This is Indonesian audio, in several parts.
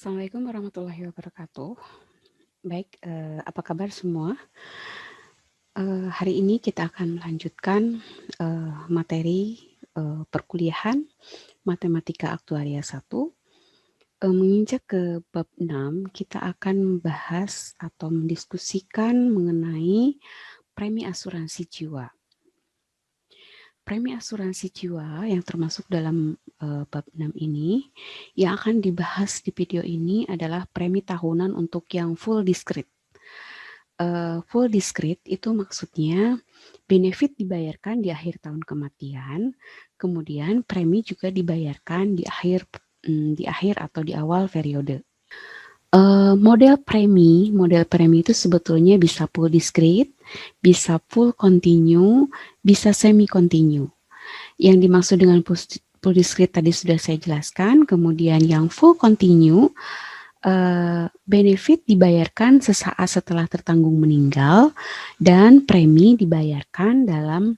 Assalamualaikum warahmatullahi wabarakatuh. Baik, apa kabar semua? Hari ini kita akan melanjutkan materi perkuliahan Matematika Aktuaria 1. Menginjak ke bab 6, kita akan membahas atau mendiskusikan mengenai premi asuransi jiwa. Premi asuransi jiwa yang termasuk dalam bab 6 ini, yang akan dibahas di video ini adalah premi tahunan untuk yang full discrete. Full discrete itu maksudnya benefit dibayarkan di akhir tahun kematian, kemudian premi juga dibayarkan di akhir atau di awal periode. Model premi itu sebetulnya bisa full discrete, bisa full continue, bisa semi continue. Yang dimaksud dengan full discrete tadi sudah saya jelaskan, kemudian yang full continue, benefit dibayarkan sesaat setelah tertanggung meninggal, dan premi dibayarkan dalam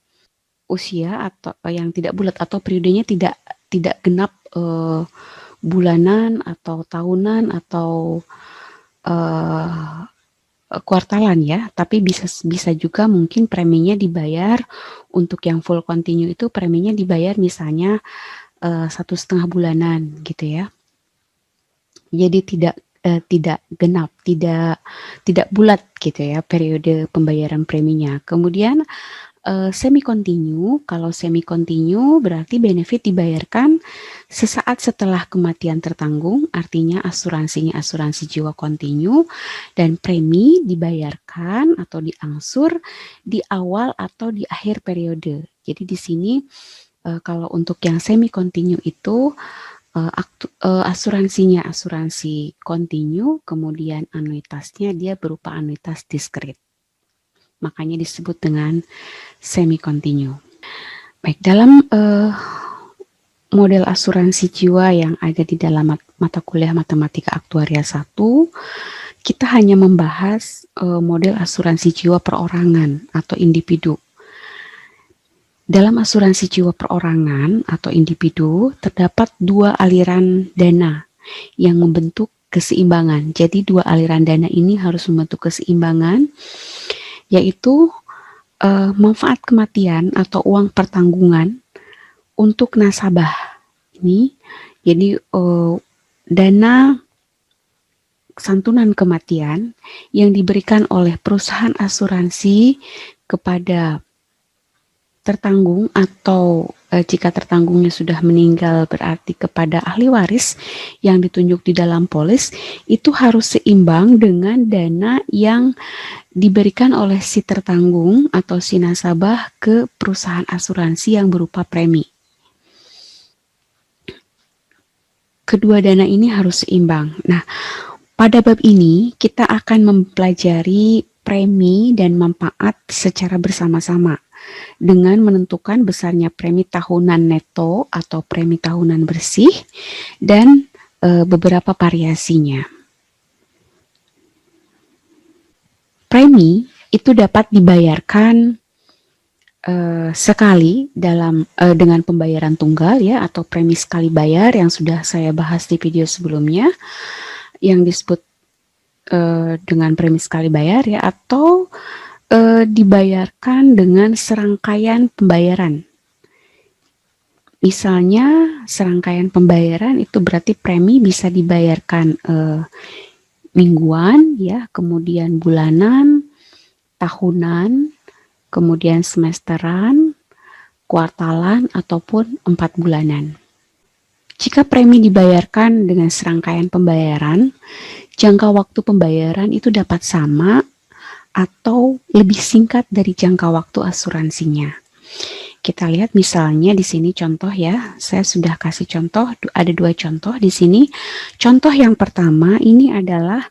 usia atau yang tidak bulat atau periodenya tidak genap bulanan atau tahunan atau kuartalan ya, tapi bisa juga mungkin preminya dibayar untuk yang full continue itu preminya dibayar misalnya 1,5 bulanan gitu ya. Jadi tidak genap, tidak bulat gitu ya periode pembayaran preminya. Kemudian semi continue, kalau semi continue berarti benefit dibayarkan sesaat setelah kematian tertanggung, artinya asuransinya asuransi jiwa continue, dan premi dibayarkan atau diangsur di awal atau di akhir periode. Jadi di sini kalau untuk yang semi continue itu asuransinya asuransi continue, kemudian anuitasnya dia berupa anuitas diskret. Makanya disebut dengan semi continue. Baik, dalam model asuransi jiwa yang ada di dalam mata kuliah Matematika Aktuaria 1, kita hanya membahas model asuransi jiwa perorangan atau individu. Dalam asuransi jiwa perorangan atau individu, terdapat dua aliran dana yang membentuk keseimbangan. Jadi dua aliran dana ini harus membentuk keseimbangan, yaitu manfaat kematian atau uang pertanggungan untuk nasabah. Ini, jadi dana santunan kematian yang diberikan oleh perusahaan asuransi kepada tertanggung atau jika tertanggungnya sudah meninggal berarti kepada ahli waris yang ditunjuk di dalam polis, itu harus seimbang dengan dana yang diberikan oleh si tertanggung atau si nasabah ke perusahaan asuransi yang berupa premi. Kedua dana ini harus seimbang. Nah, pada bab ini kita akan mempelajari premi dan manfaat secara bersama-sama dengan menentukan besarnya premi tahunan neto atau premi tahunan bersih dan beberapa variasinya. Premi itu dapat dibayarkan sekali dengan pembayaran tunggal ya, atau premi sekali bayar yang sudah saya bahas di video sebelumnya yang disebut dengan premi sekali bayar ya, atau dibayarkan dengan serangkaian pembayaran. Misalnya serangkaian pembayaran itu berarti premi bisa dibayarkan mingguan ya, kemudian bulanan, tahunan, kemudian semesteran, kuartalan, ataupun 4 bulanan. Jika premi dibayarkan dengan serangkaian pembayaran, jangka waktu pembayaran itu dapat sama atau lebih singkat dari jangka waktu asuransinya. Kita lihat misalnya di sini contoh ya, saya sudah kasih contoh, ada dua contoh di sini. Contoh yang pertama ini adalah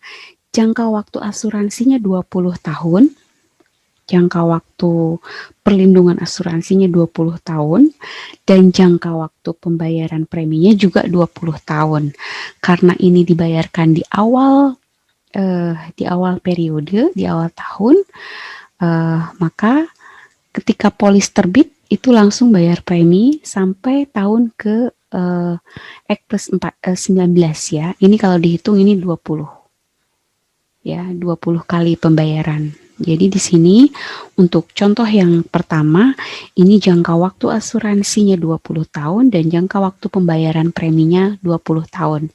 jangka waktu asuransinya 20 tahun, jangka waktu perlindungan asuransinya 20 tahun, dan jangka waktu pembayaran preminya juga 20 tahun. Karena ini dibayarkan di awal periode, di awal tahun, maka ketika polis terbit itu langsung bayar premi sampai tahun ke X plus 19 ya. Ini kalau dihitung ini 20. Ya, 20 kali pembayaran. Jadi di sini untuk contoh yang pertama, ini jangka waktu asuransinya 20 tahun dan jangka waktu pembayaran preminya 20 tahun.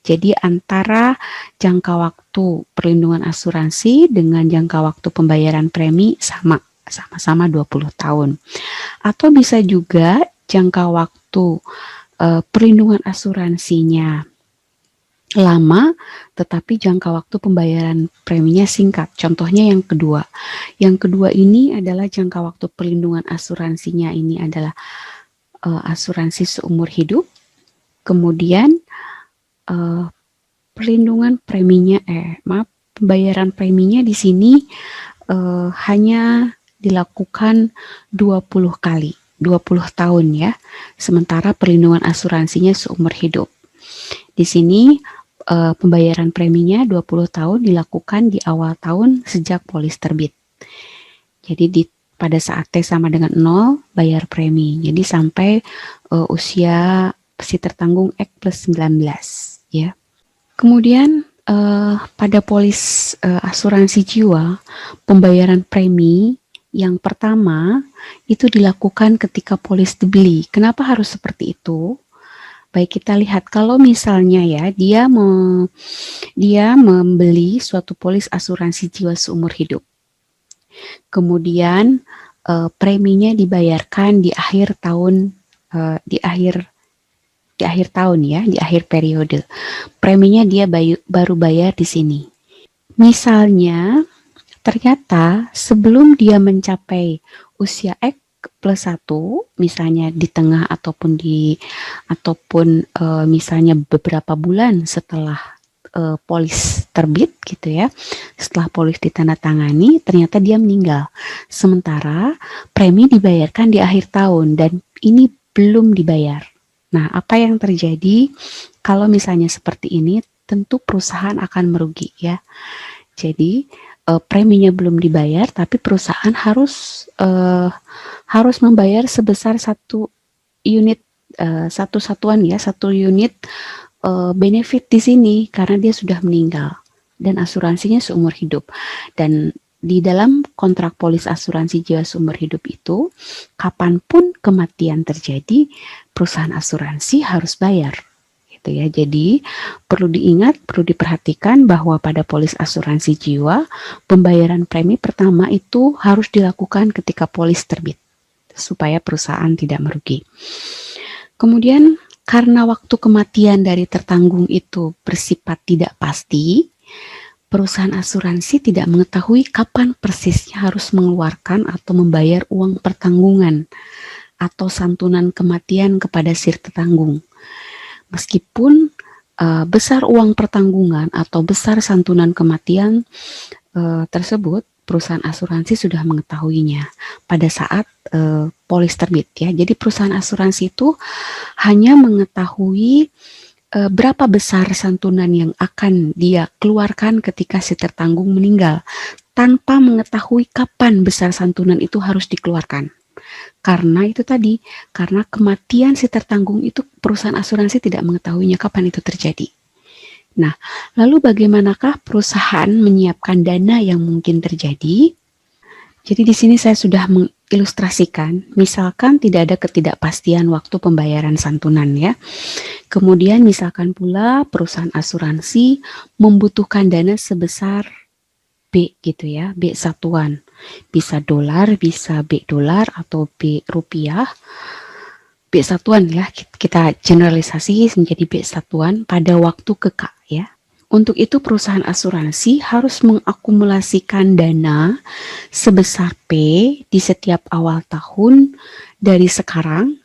Jadi antara jangka waktu perlindungan asuransi dengan jangka waktu pembayaran premi sama-sama 20 tahun. Atau bisa juga jangka waktu perlindungan asuransinya lama, tetapi jangka waktu pembayaran preminya singkat. Contohnya yang kedua. Yang kedua ini adalah jangka waktu perlindungan asuransinya ini adalah asuransi seumur hidup. Kemudian perlindungan preminya, pembayaran preminya di sini hanya dilakukan 20 kali, 20 tahun ya. Sementara perlindungan asuransinya seumur hidup. Di sini pembayaran preminya 20 tahun dilakukan di awal tahun sejak polis terbit. Jadi pada saat T sama dengan 0 bayar premi. Jadi sampai usia si tertanggung X plus 19 ya. Kemudian pada polis asuransi jiwa, pembayaran premi yang pertama itu dilakukan ketika polis dibeli. Kenapa harus seperti itu? Baik, kita lihat kalau misalnya ya dia membeli suatu polis asuransi jiwa seumur hidup. Kemudian preminya dibayarkan di akhir tahun di akhir tahun ya, di akhir periode. Preminya dia baru bayar di sini. Misalnya ternyata sebelum dia mencapai usia X plus 1, misalnya di tengah ataupun misalnya beberapa bulan setelah polis terbit gitu ya, setelah polis ditandatangani ternyata dia meninggal, sementara premi dibayarkan di akhir tahun dan ini belum dibayar. Nah, apa yang terjadi kalau misalnya seperti ini? Tentu perusahaan akan merugi ya. Jadi preminya belum dibayar, tapi perusahaan harus membayar sebesar satu unit satu unit benefit di sini karena dia sudah meninggal dan asuransinya seumur hidup. Dan di dalam kontrak polis asuransi jiwa seumur hidup itu, kapanpun kematian terjadi, perusahaan asuransi harus bayar. Ya, jadi perlu diingat, perlu diperhatikan bahwa pada polis asuransi jiwa pembayaran premi pertama itu harus dilakukan ketika polis terbit supaya perusahaan tidak merugi. Kemudian karena waktu kematian dari tertanggung itu bersifat tidak pasti, perusahaan asuransi tidak mengetahui kapan persisnya harus mengeluarkan atau membayar uang pertanggungan atau santunan kematian kepada si tertanggung. Meskipun besar uang pertanggungan atau besar santunan kematian tersebut, perusahaan asuransi sudah mengetahuinya pada saat polis terbit ya. Jadi perusahaan asuransi itu hanya mengetahui berapa besar santunan yang akan dia keluarkan ketika si tertanggung meninggal, tanpa mengetahui kapan besar santunan itu harus dikeluarkan. Karena itu tadi, karena kematian si tertanggung itu perusahaan asuransi tidak mengetahuinya kapan itu terjadi. Nah, lalu bagaimanakah perusahaan menyiapkan dana yang mungkin terjadi? Jadi di sini saya sudah mengilustrasikan, misalkan tidak ada ketidakpastian waktu pembayaran santunan ya. Kemudian misalkan pula perusahaan asuransi membutuhkan dana sebesar B gitu ya, B satuan. Bisa dolar, bisa B dolar atau B rupiah. B satuan ya, kita generalisasi menjadi B satuan pada waktu kekak ya. Untuk itu perusahaan asuransi harus mengakumulasikan dana sebesar P di setiap awal tahun dari sekarang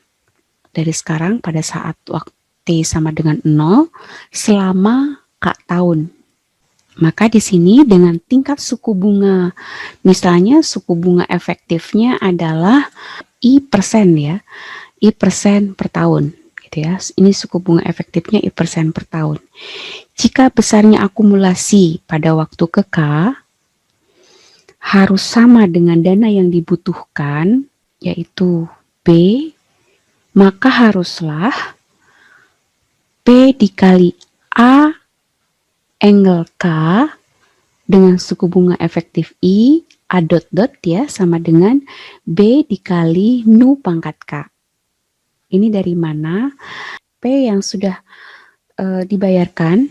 pada saat waktu T sama dengan 0 selama K tahun. Maka di sini dengan tingkat suku bunga, misalnya suku bunga efektifnya adalah I persen ya, I persen per tahun. Gitu ya. Ini suku bunga efektifnya I persen per tahun. Jika besarnya akumulasi pada waktu ke K harus sama dengan dana yang dibutuhkan, yaitu B, maka haruslah P dikali A angle K dengan suku bunga efektif I, A dot dot ya, sama dengan B dikali nu pangkat K. Ini dari mana? P yang sudah dibayarkan,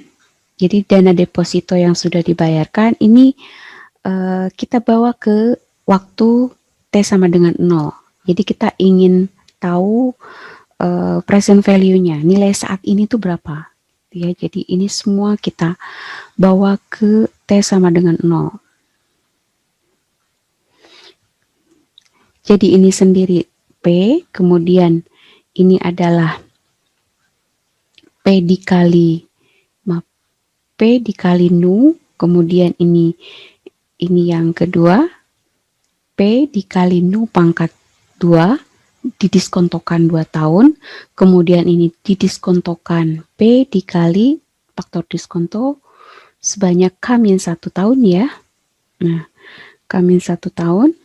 jadi dana deposito yang sudah dibayarkan, ini kita bawa ke waktu T sama dengan 0. Jadi kita ingin tahu present value-nya, nilai saat ini tuh berapa. Ya, jadi ini semua kita bawa ke T sama dengan 0. Jadi ini sendiri P, kemudian ini adalah P dikali nu, kemudian ini yang kedua, P dikali nu pangkat 2, didiskontokan 2 tahun, kemudian ini didiskontokan P dikali faktor diskonto sebanyak K-1 tahun ya. Nah, K-1 tahun.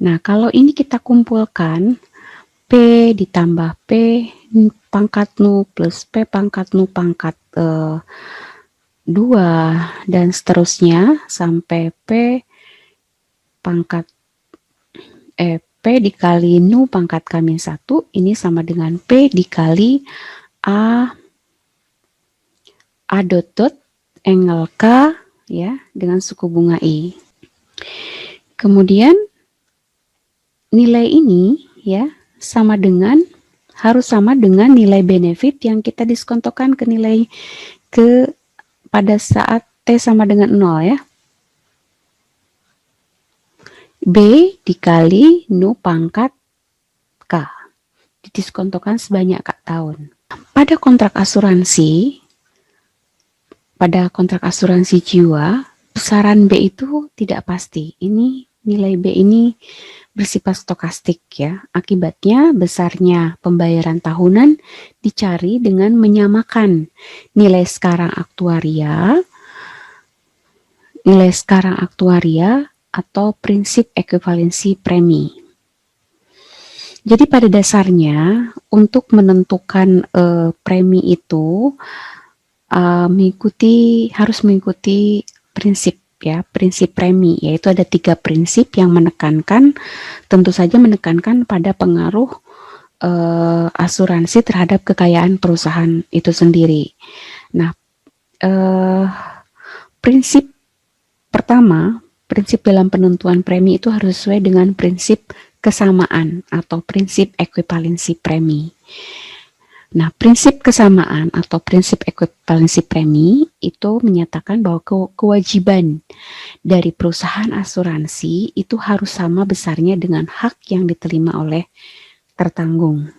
Nah, kalau ini kita kumpulkan, P ditambah P pangkat nu plus P pangkat nu pangkat 2 dan seterusnya sampai P pangkat P dikali nu pangkat K-1 ini sama dengan P dikali A dot dot angle K ya dengan suku bunga I. Kemudian nilai ini ya harus sama dengan nilai benefit yang kita diskontokan pada saat T sama dengan 0 ya. B dikali nu pangkat K didiskontokan sebanyak tahun. Pada kontrak asuransi jiwa, besaran B itu tidak pasti. Ini nilai B ini bersifat stokastik ya. Akibatnya besarnya pembayaran tahunan dicari dengan menyamakan nilai sekarang aktuaria atau prinsip ekuivalensi premi. Jadi pada dasarnya untuk menentukan premi itu harus mengikuti prinsip premi, yaitu ada 3 prinsip yang tentu saja menekankan pada pengaruh asuransi terhadap kekayaan perusahaan itu sendiri. Nah, prinsip pertama, prinsip dalam penentuan premi itu harus sesuai dengan prinsip kesamaan atau prinsip ekuivalensi premi. Nah, prinsip kesamaan atau prinsip ekuivalensi premi itu menyatakan bahwa kewajiban dari perusahaan asuransi itu harus sama besarnya dengan hak yang diterima oleh tertanggung.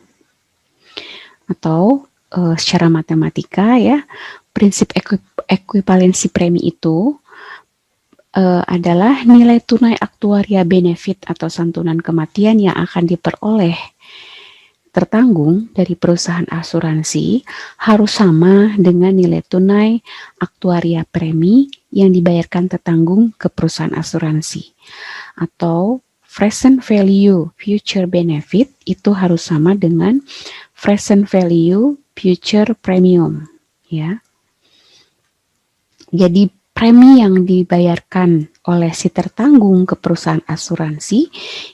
Atau secara matematika ya, prinsip ekuivalensi premi itu adalah nilai tunai aktuaria benefit atau santunan kematian yang akan diperoleh tertanggung dari perusahaan asuransi harus sama dengan nilai tunai aktuaria premi yang dibayarkan tertanggung ke perusahaan asuransi. Atau present value future benefit itu harus sama dengan present value future premium ya. Jadi premi yang dibayarkan oleh si tertanggung ke perusahaan asuransi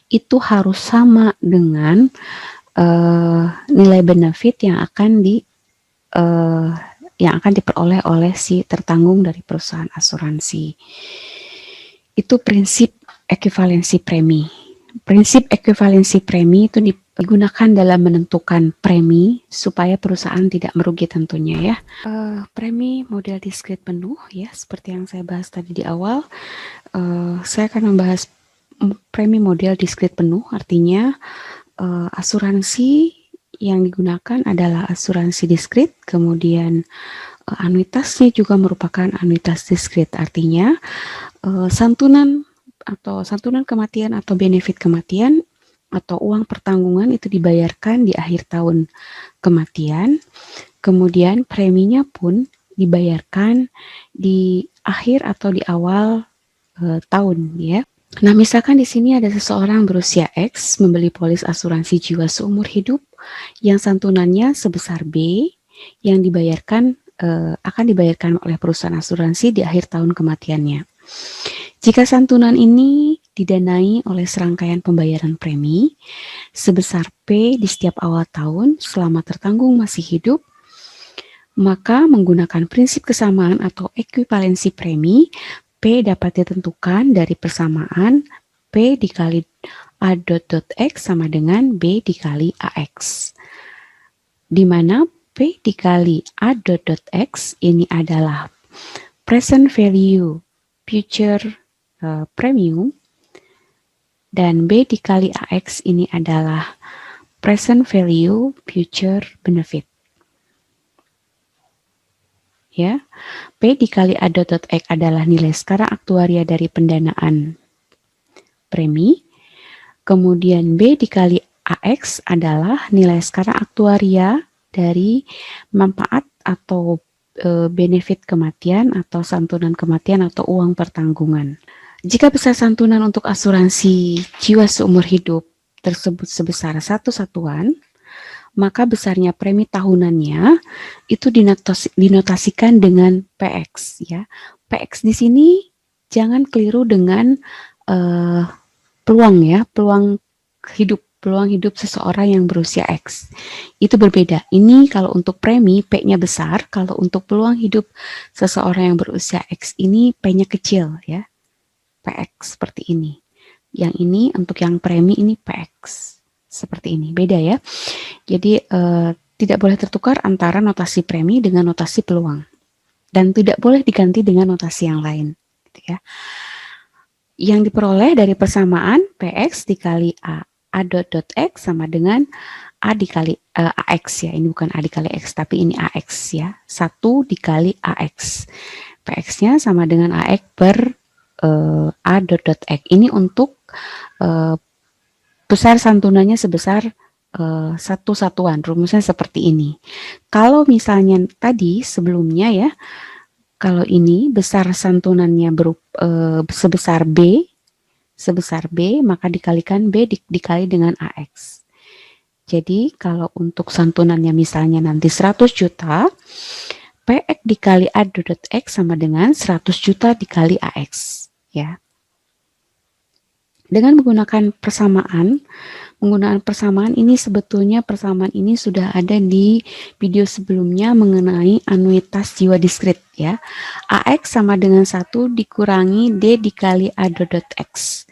itu harus sama dengan nilai benefit yang akan diperoleh oleh si tertanggung dari perusahaan asuransi. Itu prinsip ekuivalensi premi. Prinsip ekuivalensi premi itu digunakan dalam menentukan premi supaya perusahaan tidak merugi tentunya ya. Premi model diskret penuh ya, seperti yang saya bahas tadi di awal. Saya akan membahas premi model diskret penuh, artinya asuransi yang digunakan adalah asuransi diskret, kemudian anuitasnya juga merupakan anuitas diskret, artinya santunan kematian atau benefit kematian atau uang pertanggungan itu dibayarkan di akhir tahun kematian, kemudian preminya pun dibayarkan di akhir atau di awal tahun ya. Nah, misalkan di sini ada seseorang berusia X membeli polis asuransi jiwa seumur hidup yang santunannya sebesar B yang dibayarkan akan dibayarkan oleh perusahaan asuransi di akhir tahun kematiannya. Jika santunan ini didanai oleh serangkaian pembayaran premi sebesar P di setiap awal tahun selama tertanggung masih hidup, maka menggunakan prinsip kesamaan atau ekuivalensi premi, P dapat ditentukan dari persamaan P dikali A dot X sama dengan B dikali AX. Di mana P dikali A dot X ini adalah present value future premium, dan B dikali AX ini adalah present value future benefit. Ya, P dikali A dot X adalah nilai sekarang aktuaria dari pendanaan premi. Kemudian B dikali AX adalah nilai sekarang aktuaria dari manfaat atau benefit kematian atau santunan kematian atau uang pertanggungan. Jika besar santunan untuk asuransi jiwa seumur hidup tersebut sebesar 1 satuan, maka besarnya premi tahunannya itu dinotasikan dengan PX ya. PX di sini jangan keliru dengan peluang ya, peluang hidup seseorang yang berusia X. Itu berbeda. Ini kalau untuk premi P-nya besar, kalau untuk peluang hidup seseorang yang berusia X ini P-nya kecil ya. PX seperti ini. Yang ini untuk yang premi ini PX. Seperti ini, beda ya. Jadi tidak boleh tertukar antara notasi premi dengan notasi peluang. Dan tidak boleh diganti dengan notasi yang lain. Gitu ya. Yang diperoleh dari persamaan PX dikali A dot X sama dengan A dikali AX ya. Ini bukan A dikali X, tapi ini AX ya. 1 dikali AX. PX-nya sama dengan AX per A dot X. Ini untuk besar santunannya sebesar 1 satuan. Rumusnya seperti ini. Kalau misalnya tadi sebelumnya ya, kalau ini besar santunannya sebesar B, maka dikalikan B dikali dengan AX. Jadi kalau untuk santunannya misalnya nanti 100 juta, PX dikali A dot X sama dengan 100 juta dikali AX. Ya. Dengan menggunakan persamaan ini sebetulnya persamaan ini sudah ada di video sebelumnya mengenai anuitas jiwa diskrit ya. AX sama dengan 1 dikurangi D dikali A dot X.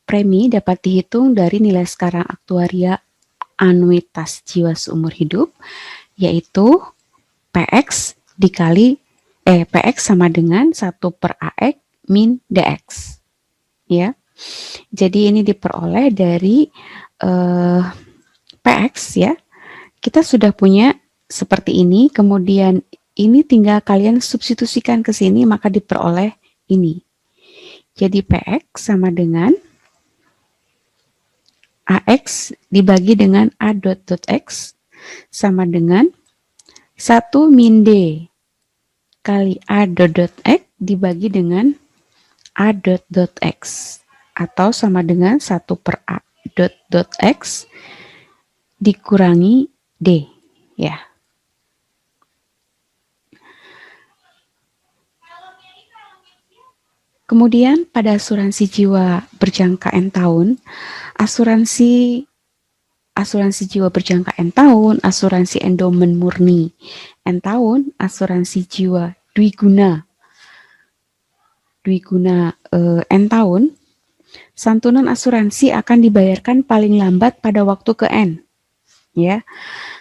Premi dapat dihitung dari nilai sekarang aktuaria anuitas jiwa seumur hidup, yaitu PX dikali PX sama dengan 1 per AX min DX. Ya. Jadi ini diperoleh dari PX ya. Kita sudah punya seperti ini, kemudian ini tinggal kalian substitusikan ke sini maka diperoleh ini. Jadi PX sama dengan AX dibagi dengan A dot X sama dengan 1 min D kali A dot X dibagi dengan A dot X atau sama dengan 1 per A dot X dikurangi D ya. Kemudian pada asuransi jiwa berjangka N tahun, asuransi jiwa berjangka N tahun, asuransi endomen murni N tahun, asuransi jiwa dwiguna N tahun, santunan asuransi akan dibayarkan paling lambat pada waktu ke N. Ya.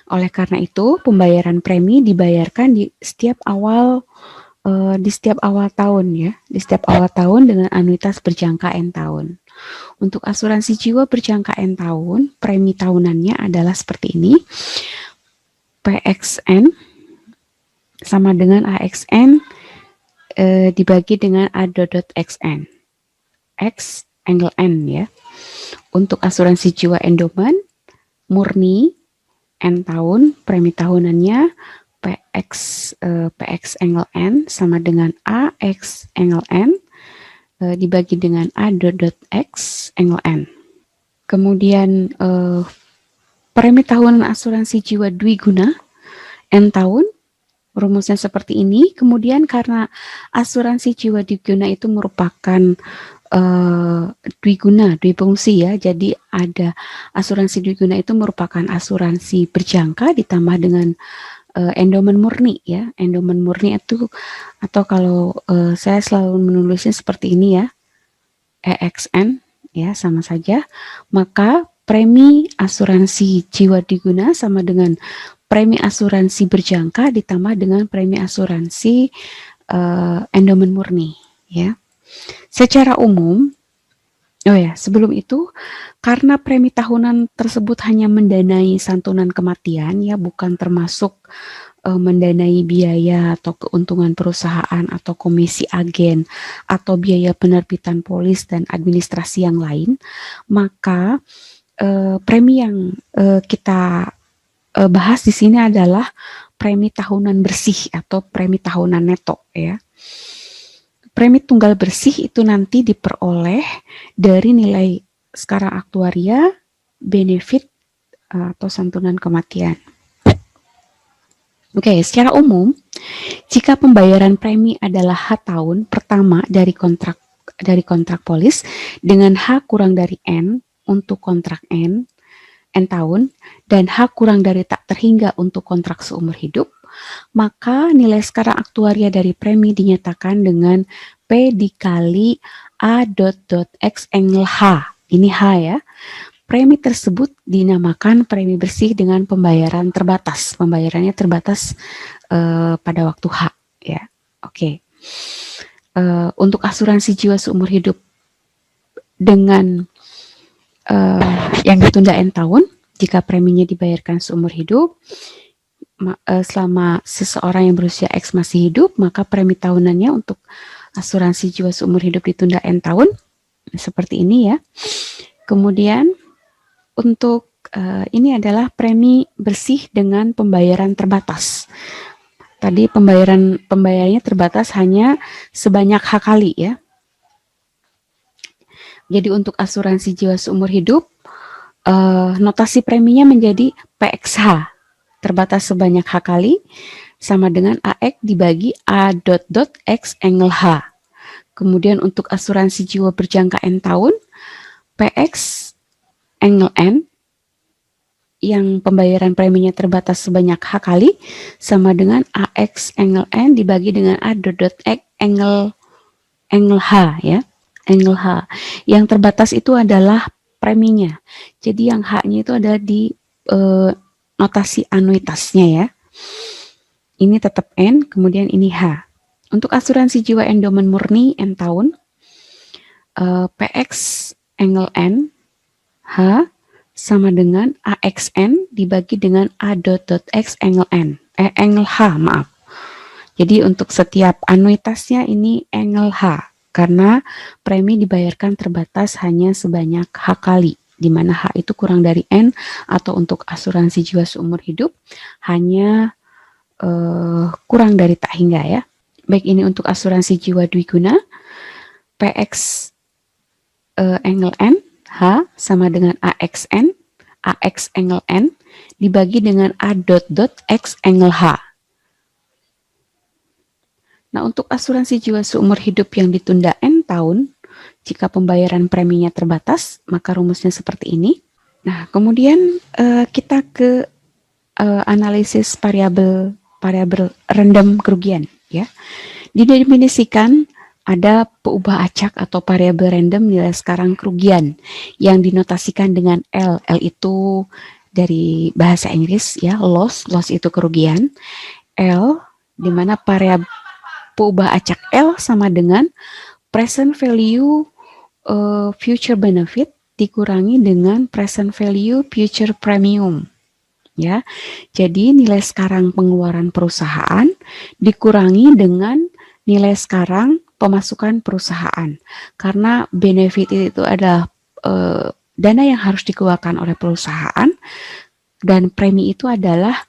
Oleh karena itu, pembayaran premi dibayarkan di setiap awal tahun ya, di setiap awal tahun dengan anuitas berjangka N tahun. Untuk asuransi jiwa berjangka N tahun, premi tahunannya adalah seperti ini. PXN sama dengan AXN dibagi dengan A dot XN. X angle N ya. Untuk asuransi jiwa endomen murni N tahun, premi tahunannya PX angle N sama dengan AX angle N dibagi dengan A dot X angle N. Kemudian premi tahunan asuransi jiwa dwiguna N tahun, Rumusnya seperti ini. Kemudian karena asuransi jiwa dwiguna itu merupakan dwiguna, dwifungsi ya. Jadi ada asuransi dwiguna itu merupakan asuransi berjangka ditambah dengan endomen murni ya. Endomen murni itu atau kalau saya selalu menulisnya seperti ini ya. EXN ya sama saja. Maka premi asuransi jiwa dwiguna sama dengan premi asuransi berjangka ditambah dengan premi asuransi endomen murni ya. Secara umum, oh ya, sebelum itu karena premi tahunan tersebut hanya mendanai santunan kematian ya, bukan termasuk mendanai biaya atau keuntungan perusahaan atau komisi agen atau biaya penerbitan polis dan administrasi yang lain, maka premi yang kita bahas di sini adalah premi tahunan bersih atau premi tahunan neto ya. Premi tunggal bersih itu nanti diperoleh dari nilai skala aktuaria, benefit atau santunan kematian. Oke, secara umum, jika pembayaran premi adalah H tahun pertama dari kontrak polis dengan H kurang dari N untuk kontrak N tahun, dan H kurang dari tak terhingga untuk kontrak seumur hidup, maka nilai skala aktuaria dari premi dinyatakan dengan P dikali A X angle H. Ini H ya. Premi tersebut dinamakan premi bersih dengan pembayaran terbatas. Pembayarannya terbatas pada waktu H ya. Oke. Untuk asuransi jiwa seumur hidup dengan yang ditunda N tahun, jika preminya dibayarkan seumur hidup, selama seseorang yang berusia X masih hidup, maka premi tahunannya untuk asuransi jiwa seumur hidup ditunda N tahun, seperti ini ya. Kemudian untuk ini adalah premi bersih dengan pembayaran terbatas. Tadi pembayarannya terbatas hanya sebanyak H kali ya. Jadi untuk asuransi jiwa seumur hidup, notasi preminya menjadi PXH, terbatas sebanyak H kali, sama dengan AX dibagi A X angle H. Kemudian untuk asuransi jiwa berjangka N tahun, PX angle N, yang pembayaran preminya terbatas sebanyak H kali, sama dengan AX angle N dibagi dengan A X angle H ya. Angle H. Yang terbatas itu adalah preminya. Jadi yang H-nya itu ada di notasi anuitasnya ya. Ini tetap N, kemudian ini H. Untuk asuransi jiwa endomen murni N tahun, PX angle N, H sama dengan AXN dibagi dengan A X angle N. Angle H, maaf. Jadi untuk setiap anuitasnya ini angle H. Karena premi dibayarkan terbatas hanya sebanyak H kali, di mana H itu kurang dari N, atau untuk asuransi jiwa seumur hidup hanya kurang dari tak hingga ya. Baik ini untuk asuransi jiwa dwiguna, PX angle N, H sama dengan AXN, AX angle N dibagi dengan A X angle H. Nah, untuk asuransi jiwa seumur hidup yang ditunda N tahun, jika pembayaran preminya terbatas, maka rumusnya seperti ini. Nah, kemudian kita ke analisis variabel random kerugian. Ya, didefinisikan ada peubah acak atau variabel random nilai sekarang kerugian yang dinotasikan dengan L. L itu dari bahasa Inggris ya, loss itu kerugian. L di mana variabel peubah acak L sama dengan present value future benefit dikurangi dengan present value future premium. Ya, jadi nilai sekarang pengeluaran perusahaan dikurangi dengan nilai sekarang pemasukan perusahaan. Karena benefit itu adalah dana yang harus dikeluarkan oleh perusahaan dan premi itu adalah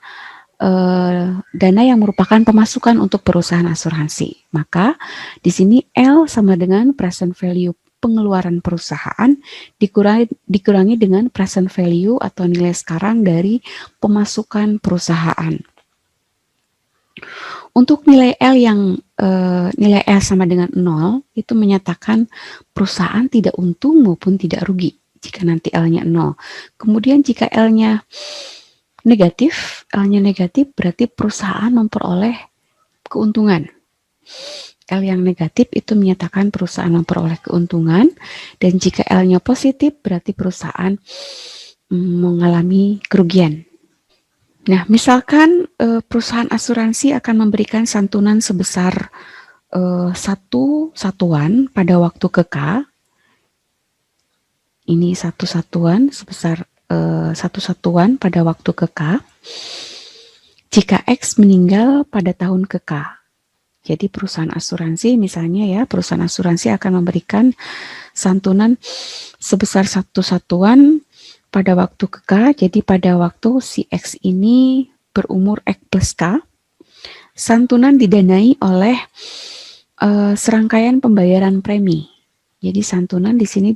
dana yang merupakan pemasukan untuk perusahaan asuransi. Maka di sini L sama dengan present value pengeluaran perusahaan dikurangi dengan present value atau nilai sekarang dari pemasukan perusahaan. Untuk nilai L yang nilai L sama dengan 0 itu menyatakan perusahaan tidak untung maupun tidak rugi jika nanti L-nya 0. Kemudian jika L-nya negatif berarti perusahaan memperoleh keuntungan. L yang negatif itu menyatakan perusahaan memperoleh keuntungan, dan jika L-nya positif berarti perusahaan mengalami kerugian. Nah, misalkan perusahaan asuransi akan memberikan santunan sebesar satu satuan pada waktu ke K. Ini satu satuan sebesar satu satuan pada waktu ke K. Jika X meninggal pada tahun ke K. Jadi perusahaan asuransi misalnya ya, perusahaan asuransi akan memberikan santunan sebesar satu satuan pada waktu ke K. Jadi pada waktu si X ini berumur X plus K, santunan didanai oleh serangkaian pembayaran premi. Jadi santunan di sini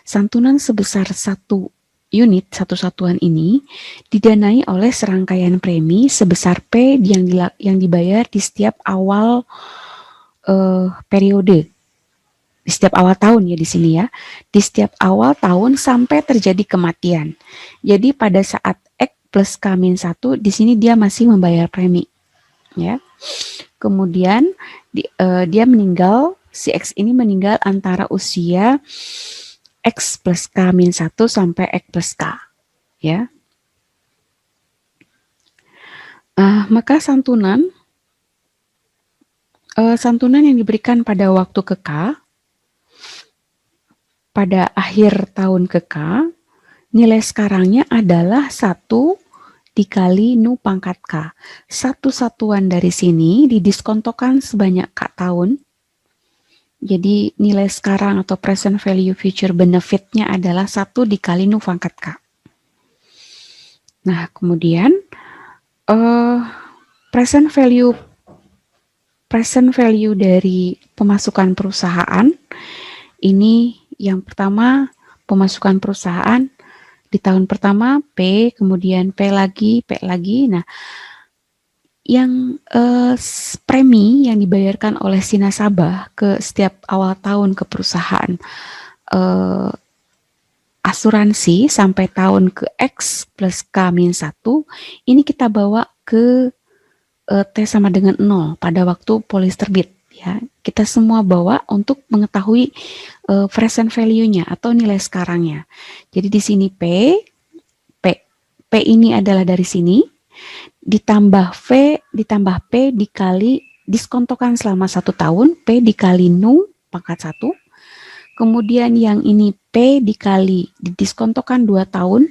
santunan sebesar satu unit, satu satuan ini didanai oleh serangkaian premi sebesar P yang dibayar di setiap awal periode, di setiap awal tahun ya di sini ya, di setiap awal tahun sampai terjadi kematian. Jadi pada saat X plus K-1 di sini dia masih membayar premi, ya. Kemudian dia meninggal, si X ini meninggal antara usia X plus K-1 sampai X plus K, ya. Maka santunan yang diberikan pada waktu ke K, pada akhir tahun ke K, nilai sekarangnya adalah 1 dikali Nu pangkat K. Satu satuan dari sini didiskontokan sebanyak K tahun. Jadi nilai sekarang atau present value future benefit-nya adalah 1 dikali Nu pangkat K. Nah, kemudian present value dari pemasukan perusahaan ini yang pertama, pemasukan perusahaan di tahun pertama P, kemudian P lagi. Nah, yang premi yang dibayarkan oleh si nasabah ke setiap awal tahun ke perusahaan asuransi sampai tahun ke X plus K-1, ini kita bawa ke T sama dengan 0 pada waktu polis terbit. Ya, kita semua bawa untuk mengetahui present value-nya atau nilai sekarangnya. Jadi di sini P ini adalah dari sini, ditambah P dikali diskontokan selama 1 tahun, P dikali Nu pangkat 1. Kemudian yang ini P dikali didiskontokan 2 tahun,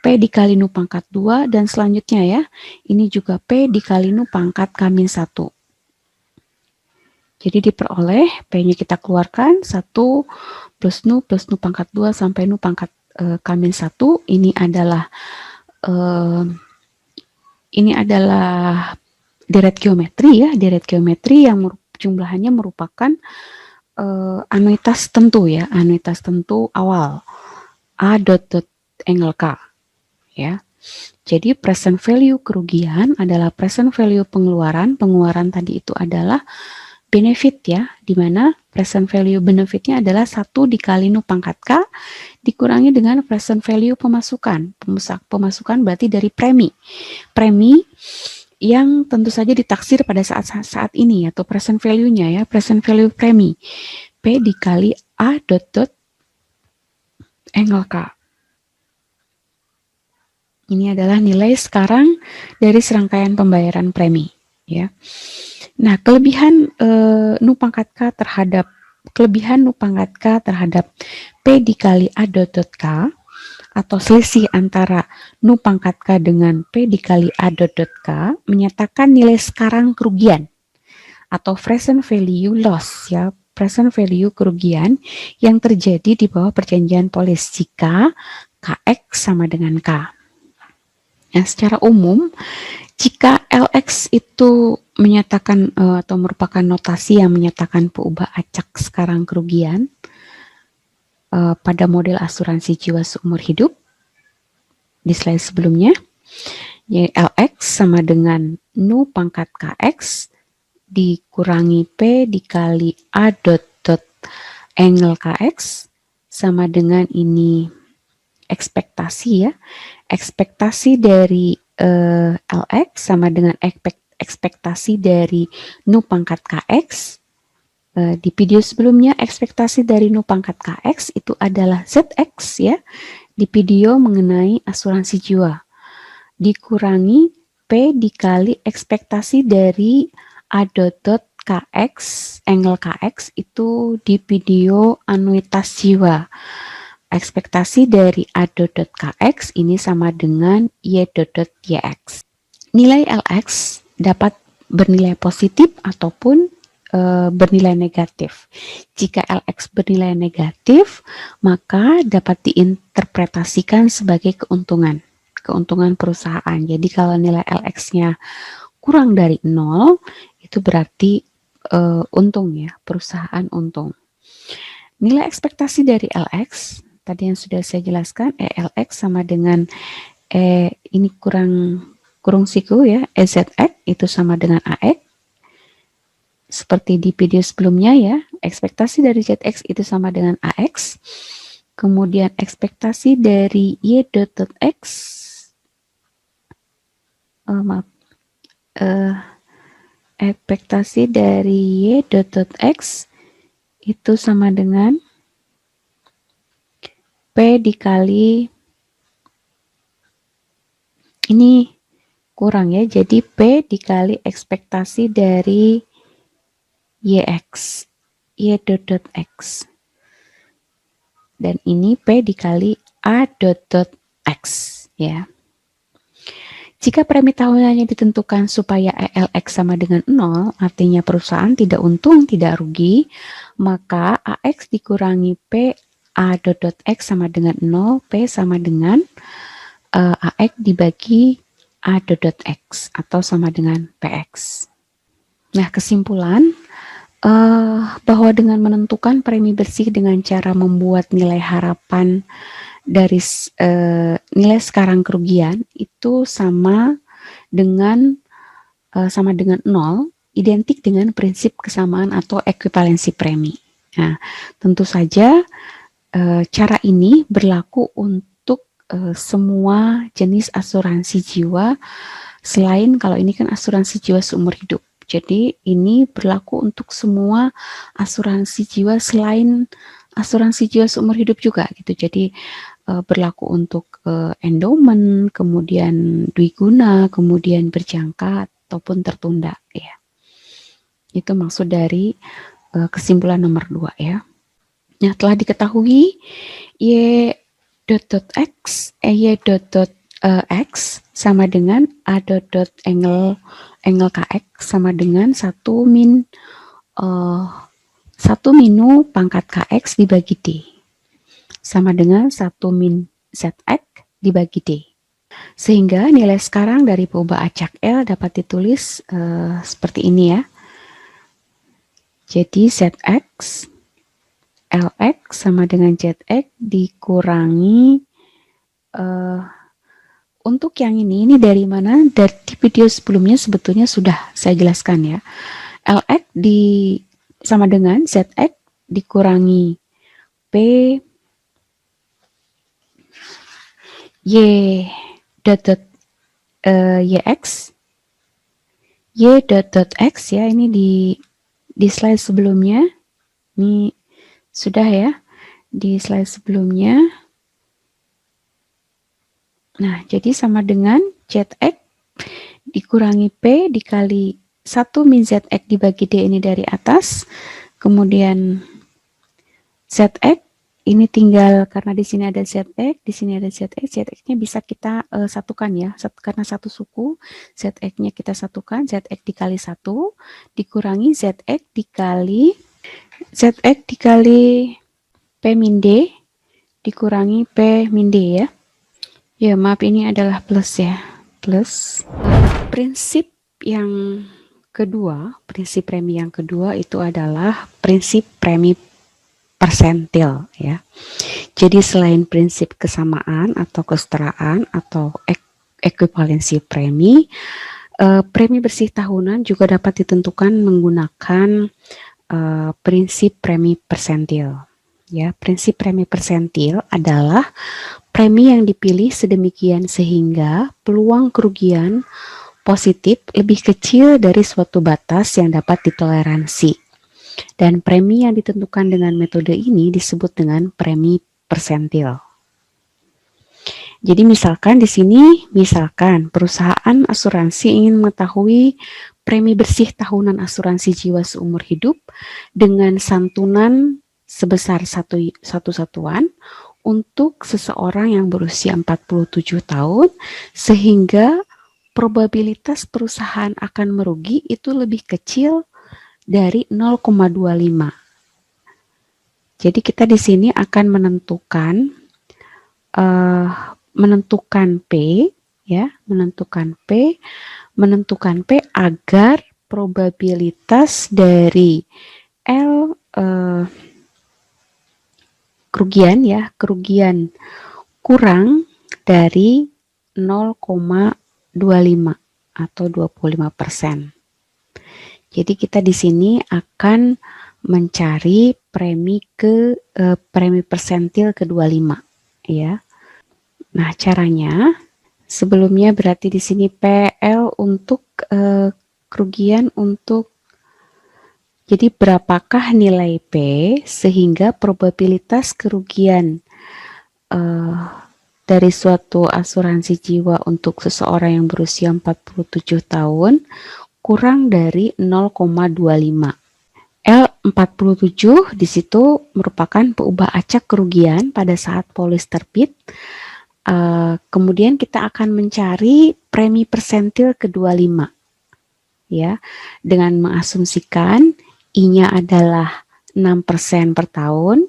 P dikali Nu pangkat 2, dan selanjutnya ya, ini juga P dikali Nu pangkat K-1. Jadi diperoleh, P-nya kita keluarkan, 1 plus Nu pangkat 2 sampai Nu pangkat K-1. Ini adalah deret geometri ya, deret geometri yang jumlahannya merupakan anuitas tentu ya, anuitas tentu awal A dot angle K ya. Jadi present value kerugian adalah present value pengeluaran tadi itu adalah benefit ya, di mana present value benefitnya adalah 1 dikali Nu pangkat K dikurangi dengan present value pemasukan. Pemasukan berarti dari premi yang tentu saja ditaksir pada saat ini atau present value-nya ya, present value premi P dikali A dot angle K. Ini adalah nilai sekarang dari serangkaian pembayaran premi ya. Nah, kelebihan Nu pangkat K terhadap P dikali A dot K atau selisih antara Nu pangkat K dengan P dikali A dot K menyatakan nilai sekarang kerugian atau present value loss ya, present value kerugian yang terjadi di bawah perjanjian polis jika KX sama dengan K. Nah, secara umum jika LX itu menyatakan atau merupakan notasi yang menyatakan peubah acak sekarang kerugian pada model asuransi jiwa seumur hidup di slide sebelumnya, ya LX sama dengan Nu pangkat KX dikurangi P dikali A dot angle KX sama dengan ini ekspektasi ya. Ekspektasi dari LX sama dengan ekspektasi dari nu pangkat KX. Di video sebelumnya ekspektasi dari nu pangkat KX itu adalah ZX ya. Di video mengenai asuransi jiwa. Dikurangi P dikali ekspektasi dari A dot KX, angle KX itu di video anuitas jiwa. Ekspektasi dari A dot KX ini sama dengan Y dot YX. Nilai LX dapat bernilai positif ataupun bernilai negatif. Jika LX bernilai negatif, maka dapat diinterpretasikan sebagai keuntungan perusahaan. Jadi kalau nilai LX-nya kurang dari 0, itu berarti untung ya, perusahaan untung. Nilai ekspektasi dari LX, tadi yang sudah saya jelaskan, ELX sama dengan ini kurung siku ya, EZX itu sama dengan AX. Seperti di video sebelumnya ya, ekspektasi dari ZX itu sama dengan AX. Kemudian ekspektasi dari Y dot X, ekspektasi dari Y dot X itu sama dengan P dikali, ini kurang ya, jadi P dikali ekspektasi dari YX, Y dot X. Dan ini P dikali A dot X ya. Jika premi tahunannya ditentukan supaya ELX sama dengan 0, artinya perusahaan tidak untung, tidak rugi, maka AX dikurangi P A dot X sama dengan 0, P sama dengan AX dibagi A dot X atau sama dengan PX. Nah, kesimpulan bahwa dengan menentukan premi bersih dengan cara membuat nilai harapan dari nilai sekarang kerugian itu sama dengan 0, identik dengan prinsip kesamaan atau ekuivalensi premi. Nah, tentu saja cara ini berlaku untuk semua jenis asuransi jiwa, selain kalau ini kan asuransi jiwa seumur hidup. Jadi ini berlaku untuk semua asuransi jiwa selain asuransi jiwa seumur hidup juga gitu. Jadi berlaku untuk endowment, kemudian dwiguna, kemudian berjangka ataupun tertunda ya. Itu maksud dari kesimpulan nomor 2 ya. Nah, telah diketahui Y dot X sama dengan A dot angle KX sama dengan 1 min 1 minu pangkat KX dibagi D sama dengan 1 min ZX dibagi D. Sehingga nilai sekarang dari perubahan acak L dapat ditulis seperti ini ya. Jadi ZX LX sama dengan ZX dikurangi untuk yang ini dari mana? Dari video sebelumnya sebetulnya sudah saya jelaskan ya. LX sama dengan ZX dikurangi P Y dot YX Y dot X ya, ini di slide sebelumnya. Ini sudah ya di slide sebelumnya. Nah, jadi sama dengan ZX dikurangi P dikali 1 min ZX dibagi D ini dari atas. Kemudian ZX ini tinggal, karena di sini ada ZX, di sini ada ZX, ZX-nya bisa kita satukan ya. Karena satu suku, ZX-nya kita satukan, ZX dikali 1 dikurangi ZX dikali P min D dikurangi P min D ya. Ya, maaf, ini adalah plus ya, plus. Prinsip yang kedua, prinsip premi yang kedua itu adalah prinsip premi persentil ya. Jadi selain prinsip kesamaan atau kesetaraan atau ekuivalensi premi, Premi bersih tahunan juga dapat ditentukan menggunakan prinsip premi persentil. Ya, prinsip premi persentil adalah premi yang dipilih sedemikian sehingga peluang kerugian positif lebih kecil dari suatu batas yang dapat ditoleransi. Dan premi yang ditentukan dengan metode ini disebut dengan premi persentil. Jadi misalkan di sini, misalkan perusahaan asuransi ingin mengetahui premi bersih tahunan asuransi jiwa seumur hidup dengan santunan sebesar satu satuan untuk seseorang yang berusia 47 tahun, sehingga probabilitas perusahaan akan merugi itu lebih kecil dari 0,25. Jadi kita di sini akan menentukan P, ya, menentukan P agar probabilitas dari L kerugian kurang dari 0,25 atau 25%. Jadi kita di sini akan mencari premi persentil ke 25, ya. Nah, caranya sebelumnya berarti di sini PL untuk kerugian untuk, jadi berapakah nilai P sehingga probabilitas kerugian dari suatu asuransi jiwa untuk seseorang yang berusia 47 tahun kurang dari 0,25. L47 di situ merupakan peubah acak kerugian pada saat polis terbit. Kemudian kita akan mencari premi persentil ke-25, ya, dengan mengasumsikan I-nya adalah 6% per tahun.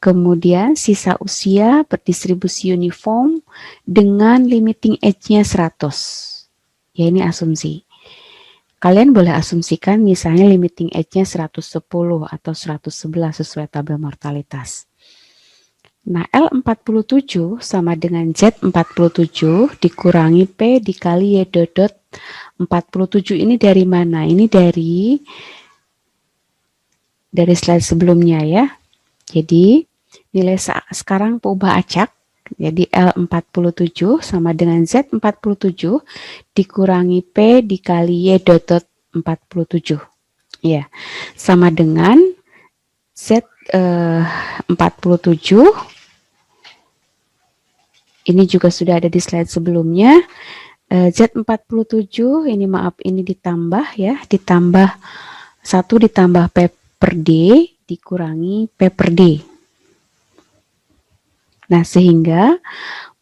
Kemudian sisa usia berdistribusi uniform dengan limiting age-nya 100. Ya, ini asumsi. Kalian boleh asumsikan misalnya limiting age-nya 110 atau 111 sesuai tabel mortalitas. Nah, L47 sama dengan Z47 dikurangi P dikali Y dot 47 ini dari mana? Ini dari slide sebelumnya, ya. Jadi, nilai sekarang peubah acak, jadi L47 sama dengan Z47 dikurangi P dikali Y dot 47. Ya, sama dengan Z47. Ini juga sudah ada di slide sebelumnya. Z47 ini ditambah, ya, ditambah 1 ditambah P per D dikurangi P per D. Nah, sehingga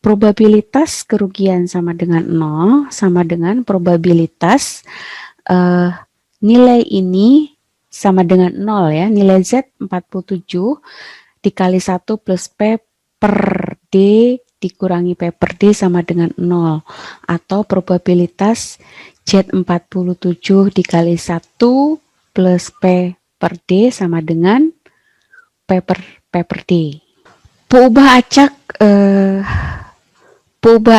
probabilitas kerugian sama dengan 0 sama dengan probabilitas nilai ini sama dengan 0, ya. Nilai Z47 dikali 1 plus P per D dikurangi P per D sama dengan 0. Atau probabilitas Z47 dikali 1 plus P per D sama dengan P per D. Peubah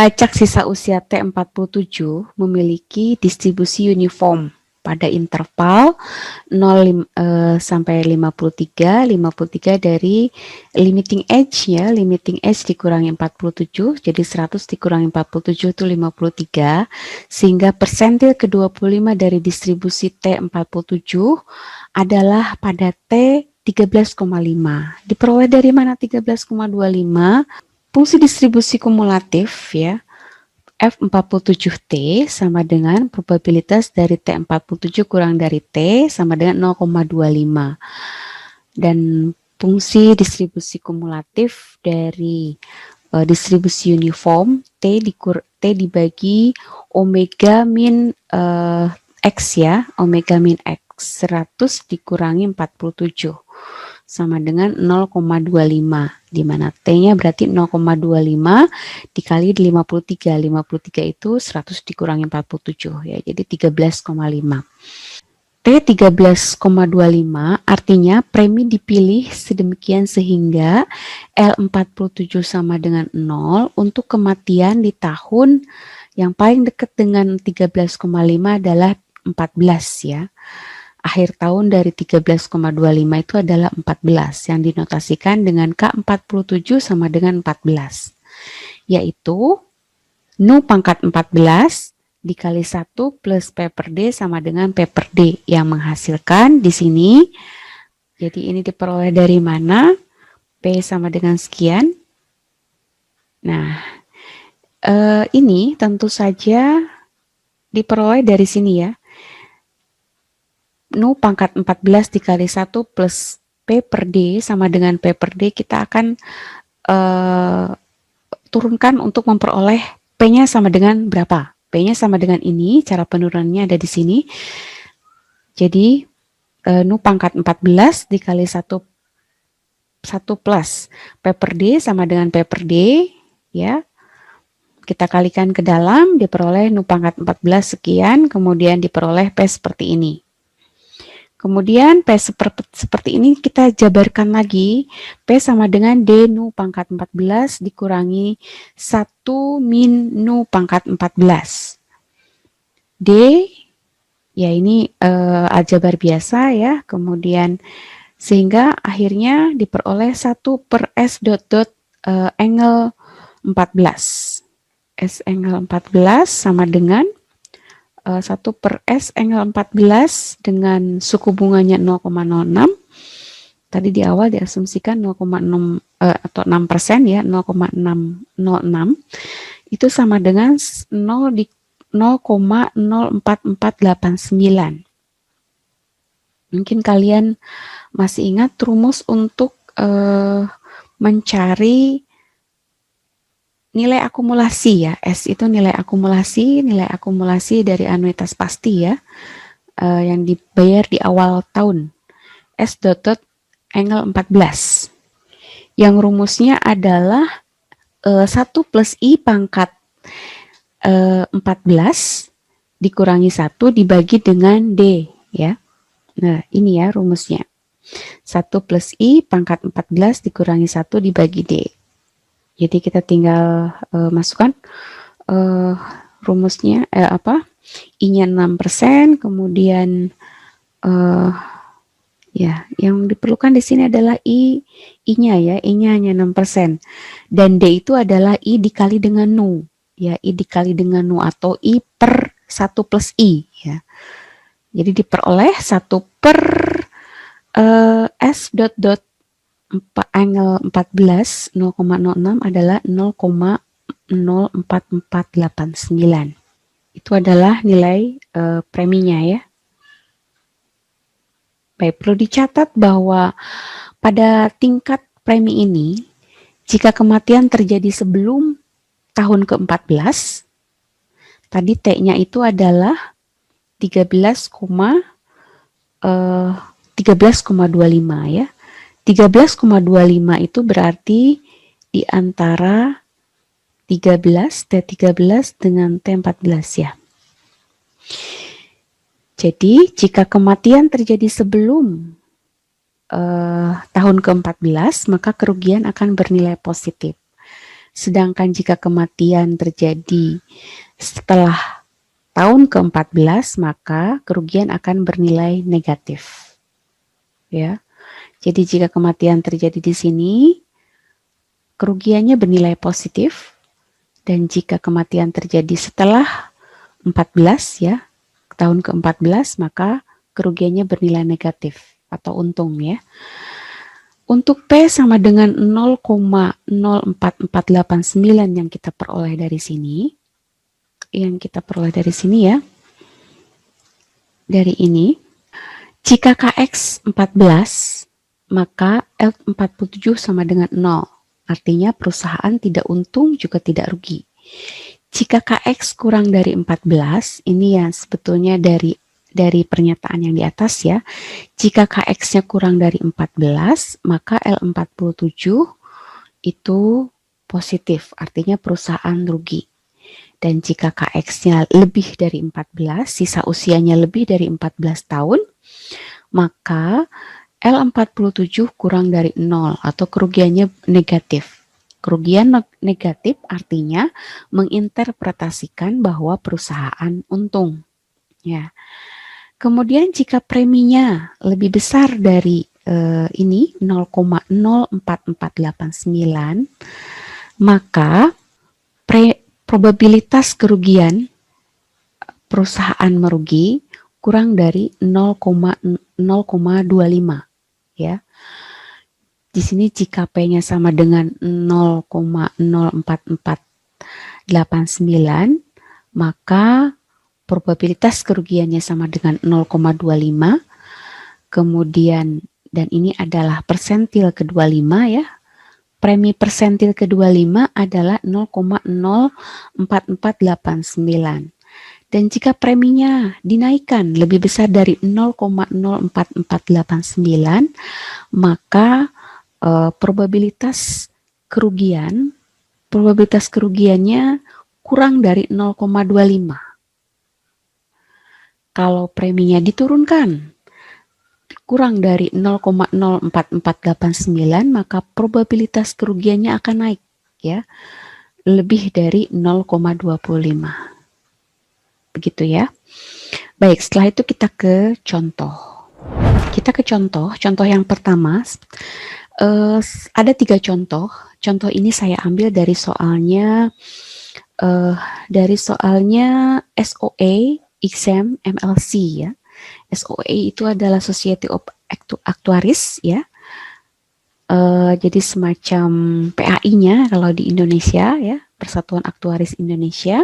acak sisa usia T47 memiliki distribusi uniform pada interval 0 sampai 53 dari limiting age, ya, limiting age dikurangi 47, jadi 100 dikurangi 47 itu 53, sehingga persentil ke-25 dari distribusi T47 adalah pada T 13,5. Diperoleh dari mana 13,25? Fungsi distribusi kumulatif, ya, F47T sama dengan probabilitas dari T47 kurang dari T sama dengan 0,25. Dan fungsi distribusi kumulatif dari distribusi uniform T dibagi omega min X, ya, omega min X 100 dikurangi 47 sama dengan 0,25, di mana T-nya berarti 0,25 dikali 53. 53 itu 100 dikurangi 47, ya, jadi 13,5. T 13,25 artinya premi dipilih sedemikian sehingga L47 sama dengan 0 untuk kematian di tahun yang paling dekat dengan 13,5 adalah 14 ya. Akhir tahun dari 13,25 itu adalah 14 yang dinotasikan dengan K47 sama dengan 14. Yaitu Nu pangkat 14 dikali 1 plus P per D sama dengan P per D yang menghasilkan di sini. Jadi ini diperoleh dari mana? P sama dengan sekian. Nah, ini tentu saja diperoleh dari sini ya. Nu pangkat 14 dikali 1 plus P per D sama dengan P per D, kita akan turunkan untuk memperoleh P-nya sama dengan berapa? P-nya sama dengan ini, cara penurunannya ada di sini. Jadi, Nu pangkat 14 dikali 1 plus P per D sama dengan P per D, ya. Kita kalikan ke dalam, diperoleh Nu pangkat 14 sekian, kemudian diperoleh P seperti ini. Kemudian P seperti ini kita jabarkan lagi. P sama dengan D Nu pangkat 14 dikurangi 1 min Nu pangkat 14. D, ya ini aljabar biasa ya. Kemudian sehingga akhirnya diperoleh 1 per S dot angle 14. S angle 14 sama dengan 1 per S angle 14 dengan suku bunganya 0,06. Tadi di awal diasumsikan 0,6 atau 6% ya, 0,606. Itu sama dengan 0,04489. Mungkin kalian masih ingat rumus untuk mencari nilai akumulasi ya. S itu nilai akumulasi dari anuitas pasti ya, yang dibayar di awal tahun. S dot angle 14. Yang rumusnya adalah 1 plus I pangkat 14 dikurangi 1 dibagi dengan D ya. Nah, ini ya rumusnya. 1 plus I pangkat 14 dikurangi 1 dibagi D. Jadi kita tinggal masukkan rumusnya I-nya 6%, kemudian ya yang diperlukan di sini adalah I-nya ya, I-nya hanya 6%. Dan D itu adalah I dikali dengan Nu. Ya, I dikali dengan Nu atau I per 1 plus I ya. Jadi diperoleh 1 per S dot angle 14 0,06 adalah 0,04489. Itu adalah nilai preminya ya. Baik, perlu dicatat bahwa pada tingkat premi ini, jika kematian terjadi sebelum tahun ke-14, tadi T-nya itu adalah 13,25 ya. 13,25 itu berarti di antara 13, T13 dengan T14 ya. Jadi jika kematian terjadi sebelum tahun ke-14, maka kerugian akan bernilai positif. Sedangkan jika kematian terjadi setelah tahun ke-14, maka kerugian akan bernilai negatif. Ya. Jadi jika kematian terjadi di sini, kerugiannya bernilai positif. Dan jika kematian terjadi setelah 14 ya, tahun ke-14, maka kerugiannya bernilai negatif atau untung ya. Untuk P sama dengan 0,04489 yang kita peroleh dari sini. Ya. Dari ini. Jika KX 14, maka L47 sama dengan 0. Artinya perusahaan tidak untung juga tidak rugi. Jika KX kurang dari 14, ini yang sebetulnya dari pernyataan yang di atas ya. Jika KX-nya kurang dari 14, maka L47 itu positif, artinya perusahaan rugi. Dan jika KX-nya lebih dari 14, sisa usianya lebih dari 14 tahun, maka L47 kurang dari 0 atau kerugiannya negatif. Kerugian negatif artinya menginterpretasikan bahwa perusahaan untung. Ya. Kemudian jika preminya lebih besar dari ini 0,04489, maka probabilitas kerugian perusahaan merugi kurang dari 0,25 ya. Di sini jika P-nya sama dengan 0,04489, maka probabilitas kerugiannya sama dengan 0,25. Kemudian, dan ini adalah persentil ke-25 ya. Premi persentil ke-25 adalah 0,04489. Dan jika preminya dinaikkan lebih besar dari 0,04489, maka probabilitas kerugiannya kurang dari 0,25. Kalau preminya diturunkan kurang dari 0,04489, maka probabilitas kerugiannya akan naik ya, lebih dari 0,25. Begitu ya. Baik, setelah itu kita ke contoh. Contoh yang pertama, ada 3 contoh. Contoh ini saya ambil dari soalnya SOA exam MLC ya. SOA itu adalah Society of Actuaries ya. Jadi semacam PAI-nya kalau di Indonesia ya, Persatuan Aktuaris Indonesia.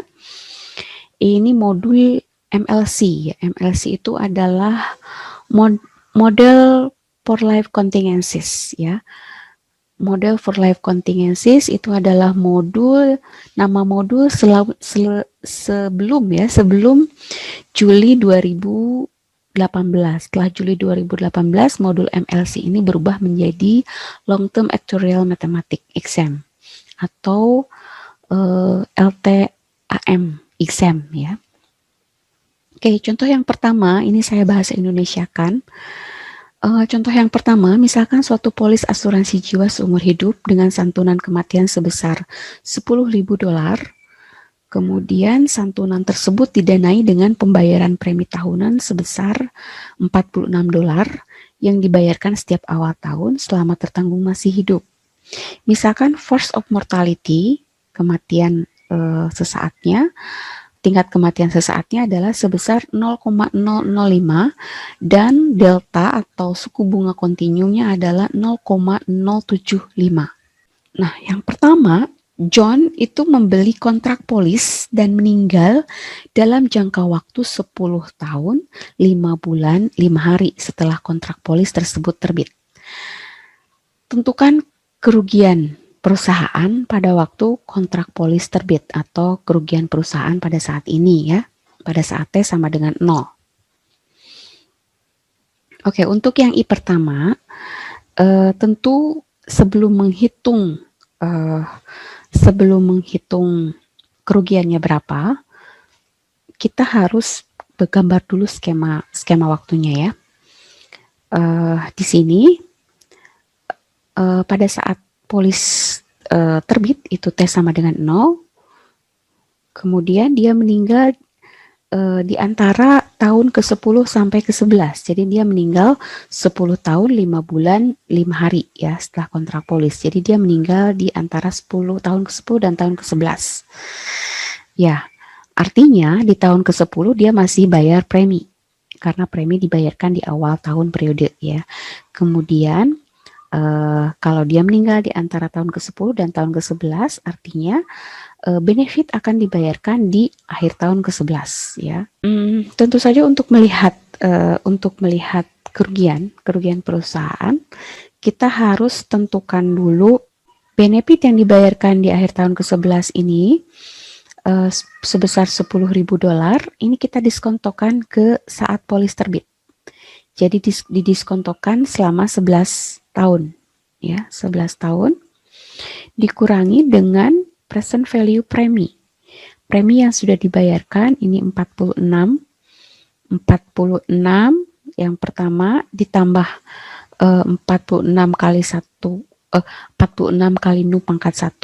Ini modul MLC ya. MLC itu adalah model for life contingencies ya. Model for life contingencies itu adalah nama modul sebelum Juli 2018. Setelah Juli 2018, modul MLC ini berubah menjadi Long Term Actuarial Mathematics Exam atau LTAM exam ya. Oke, contoh yang pertama ini saya bahasa Indonesiakan. Contoh yang pertama, misalkan suatu polis asuransi jiwa seumur hidup dengan santunan kematian sebesar $10.000. Kemudian santunan tersebut didanai dengan pembayaran premi tahunan sebesar $46 yang dibayarkan setiap awal tahun selama tertanggung masih hidup. Misalkan force of mortality, kematian sesaatnya, tingkat kematian sesaatnya adalah sebesar 0,005 dan delta atau suku bunga kontinuumnya adalah 0,075. Nah, yang pertama, John itu membeli kontrak polis dan meninggal dalam jangka waktu 10 tahun, 5 bulan, 5 hari setelah kontrak polis tersebut terbit. Tentukan kerugian perusahaan pada waktu kontrak polis terbit atau kerugian perusahaan pada saat ini ya, pada saat T sama dengan 0. Oke, untuk yang I pertama, tentu sebelum menghitung kerugiannya berapa, kita harus bergambar dulu skema waktunya ya. Di sini pada saat polis terbit itu T sama dengan 0, kemudian dia meninggal di antara tahun ke-10 sampai ke-11. Jadi dia meninggal 10 tahun, 5 bulan, 5 hari ya setelah kontrak polis. Jadi dia meninggal di antara 10 tahun ke-10 dan tahun ke-11. Ya, artinya di tahun ke-10 dia masih bayar premi. Karena premi dibayarkan di awal tahun periode ya. Kemudian kalau dia meninggal di antara tahun ke-10 dan tahun ke-11, artinya benefit akan dibayarkan di akhir tahun ke-11 ya. Tentu saja untuk melihat kerugian perusahaan, kita harus tentukan dulu benefit yang dibayarkan di akhir tahun ke-11 ini sebesar $10.000. Ini kita diskontokan ke saat polis terbit. Jadi didiskontokan selama 11 tahun ya, 11 tahun dikurangi dengan present value premi. premi yang sudah dibayarkan ini 46 yang pertama ditambah 46 kali 46 kali Nu pangkat 1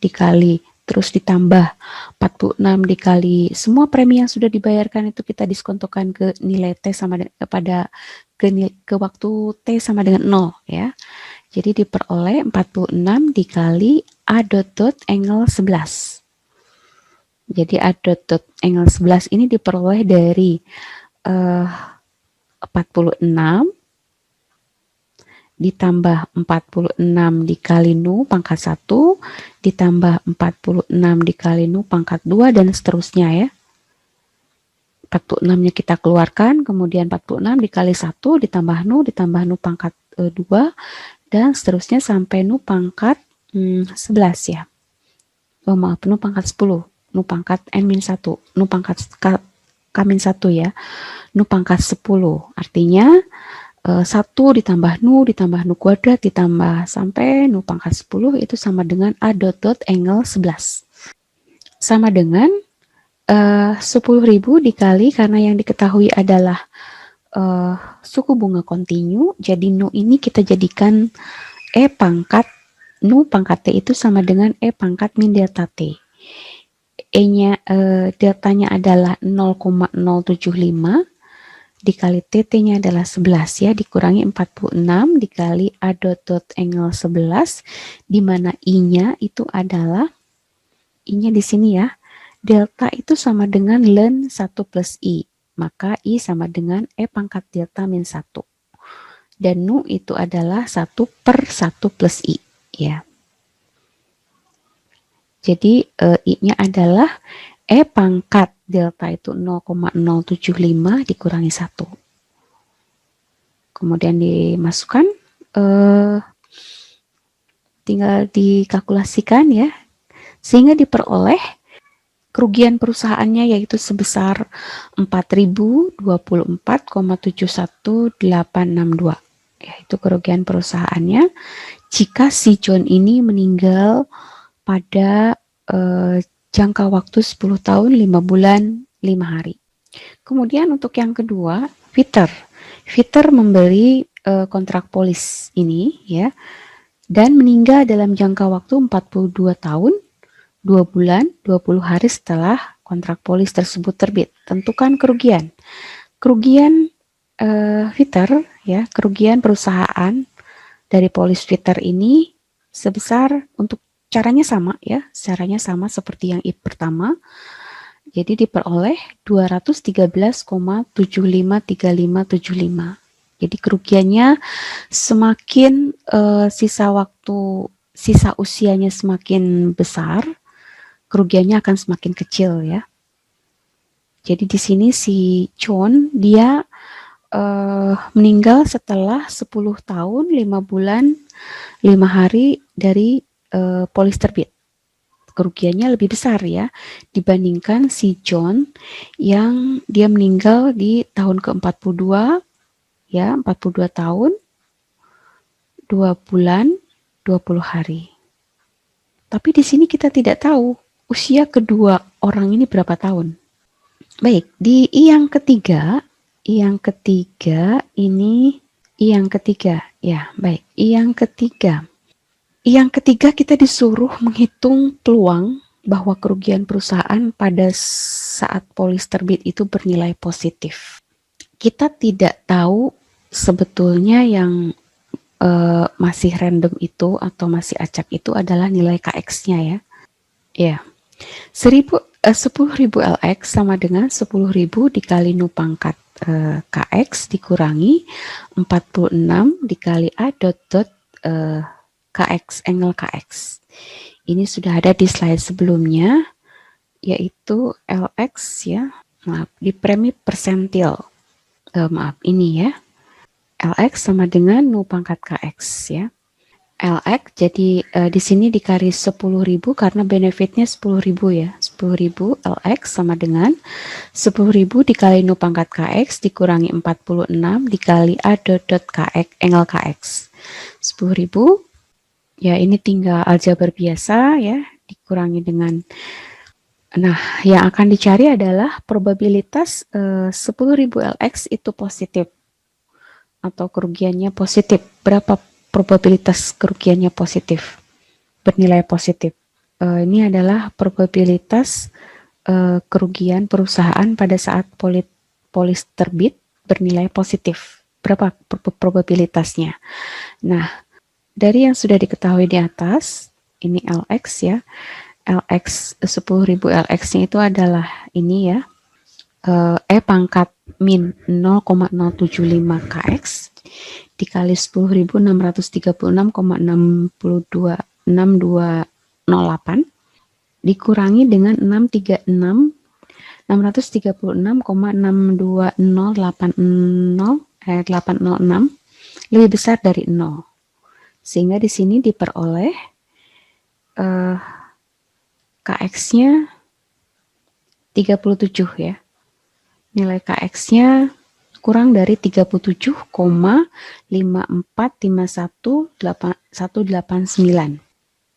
dikali terus ditambah 46 dikali semua premi yang sudah dibayarkan itu kita diskontokan ke nilai T sama pada ke waktu T sama dengan 0 ya. Jadi diperoleh 46 dikali A dot angle 11. Jadi A dot angle 11 ini diperoleh dari 46 ditambah 46 dikali Nu pangkat 1 ditambah 46 dikali Nu pangkat 2 dan seterusnya ya. 46-nya kita keluarkan, kemudian 46 dikali 1 ditambah Nu pangkat 2 dan seterusnya sampai Nu pangkat 11 ya. Oh maaf, Nu pangkat 10, Nu pangkat N-1, Nu pangkat K-1 ya. Nu pangkat 10, artinya 1 ditambah Nu kuadrat ditambah sampai Nu pangkat 10 itu sama dengan A dot angle 11. Sama dengan 10.000 dikali karena yang diketahui adalah suku bunga kontinu. Jadi Nu ini kita jadikan E pangkat Nu pangkat T itu sama dengan E pangkat min delta T. E-nya deltanya adalah 0,075 dikali TT-nya adalah 11 ya, dikurangi 46 dikali A dot angle 11, di mana I-nya itu adalah, I-nya di sini ya, delta itu sama dengan ln 1 plus I, maka I sama dengan E pangkat delta min 1. Dan Nu itu adalah 1 per 1 plus I ya. Jadi I-nya adalah E pangkat delta itu 0,075 dikurangi 1. Kemudian dimasukkan, tinggal dikalkulasikan ya. Sehingga diperoleh kerugian perusahaannya yaitu sebesar 4.024,71862. Yaitu kerugian perusahaannya jika si John ini meninggal pada jangka waktu 10 tahun, 5 bulan, 5 hari. Kemudian untuk yang kedua, Peter membeli kontrak polis ini ya, dan meninggal dalam jangka waktu 42 tahun, 2 bulan, 20 hari setelah kontrak polis tersebut terbit. Tentukan kerugian. Kerugian Peter ya, kerugian perusahaan dari polis Peter ini sebesar, untuk caranya sama ya, caranya sama seperti yang I pertama. Jadi diperoleh 213,753575. Jadi kerugiannya semakin sisa usianya semakin besar, kerugiannya akan semakin kecil ya. Jadi di sini si John dia meninggal setelah 10 tahun, 5 bulan, 5 hari dari polis terbit. Kerugiannya lebih besar ya dibandingkan si John yang dia meninggal di tahun ke-42 ya, 42 tahun 2 bulan 20 hari. Tapi di sini kita tidak tahu usia kedua orang ini berapa tahun. Baik, di yang ketiga ya, baik, yang ketiga kita disuruh menghitung peluang bahwa kerugian perusahaan pada saat polis terbit itu bernilai positif. Kita tidak tahu sebetulnya yang masih random itu atau masih acak itu adalah nilai KX-nya ya. Ya. 10.000 LX sama dengan 10.000 dikali Nu pangkat KX dikurangi 46 dikali A dot KX, angle KX. Ini sudah ada di slide sebelumnya, yaitu LX ya, maaf, di premi persentil. Ini ya. LX sama dengan Nu pangkat KX ya. LX jadi di sini dikali 10.000 karena benefitnya 10.000 ya. 10.000 LX sama dengan 10.000 dikali Nu pangkat KX dikurangi 46 dikali A dot KX, angle KX. 10.000 ya, ini tinggal aljabar biasa ya, dikurangi dengan Nah, yang akan dicari adalah probabilitas 10.000 LX itu positif atau kerugiannya positif. Berapa probabilitas kerugiannya positif, bernilai positif? Ini adalah probabilitas kerugian perusahaan pada saat polis terbit bernilai positif. Berapa probabilitasnya? Nah, dari yang sudah diketahui di atas, ini LX ya. LX 10.000 LX-nya itu adalah ini ya. Pangkat min 0,075 kx dikali 10.636,6208 dikurangi dengan 636,62080 lebih besar dari 0. Sehingga di sini diperoleh KX-nya 37 ya. Nilai KX-nya kurang dari 37,54518189.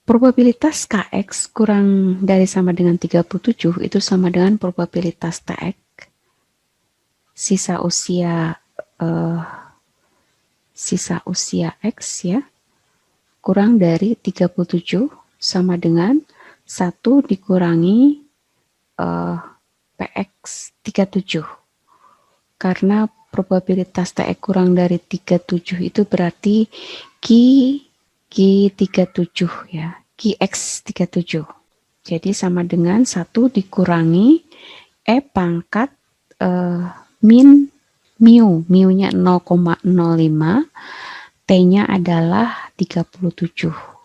Probabilitas KX kurang dari sama dengan 37 itu sama dengan probabilitas TX sisa usia X ya kurang dari 37 sama dengan 1 dikurangi PX 37. Karena probabilitas TX kurang dari 37 itu berarti Q37 ya, QX37. Jadi sama dengan 1 dikurangi pangkat min mu-nya 0,05, T-nya adalah 37.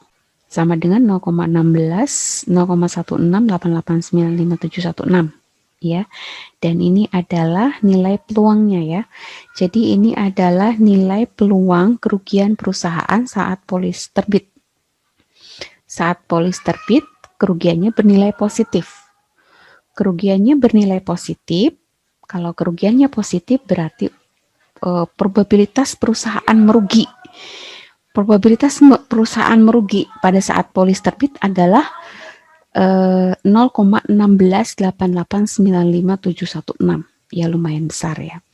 Sama dengan 0,16, 0,1688957716 ya. Dan ini adalah nilai peluangnya ya. Jadi ini adalah nilai peluang kerugian perusahaan saat polis terbit. Saat polis terbit, kerugiannya bernilai positif. Kerugiannya bernilai positif. Kalau kerugiannya positif berarti probabilitas perusahaan merugi. Probabilitas perusahaan merugi pada saat polis terbit adalah 0,168895716. Ya lumayan besar ya.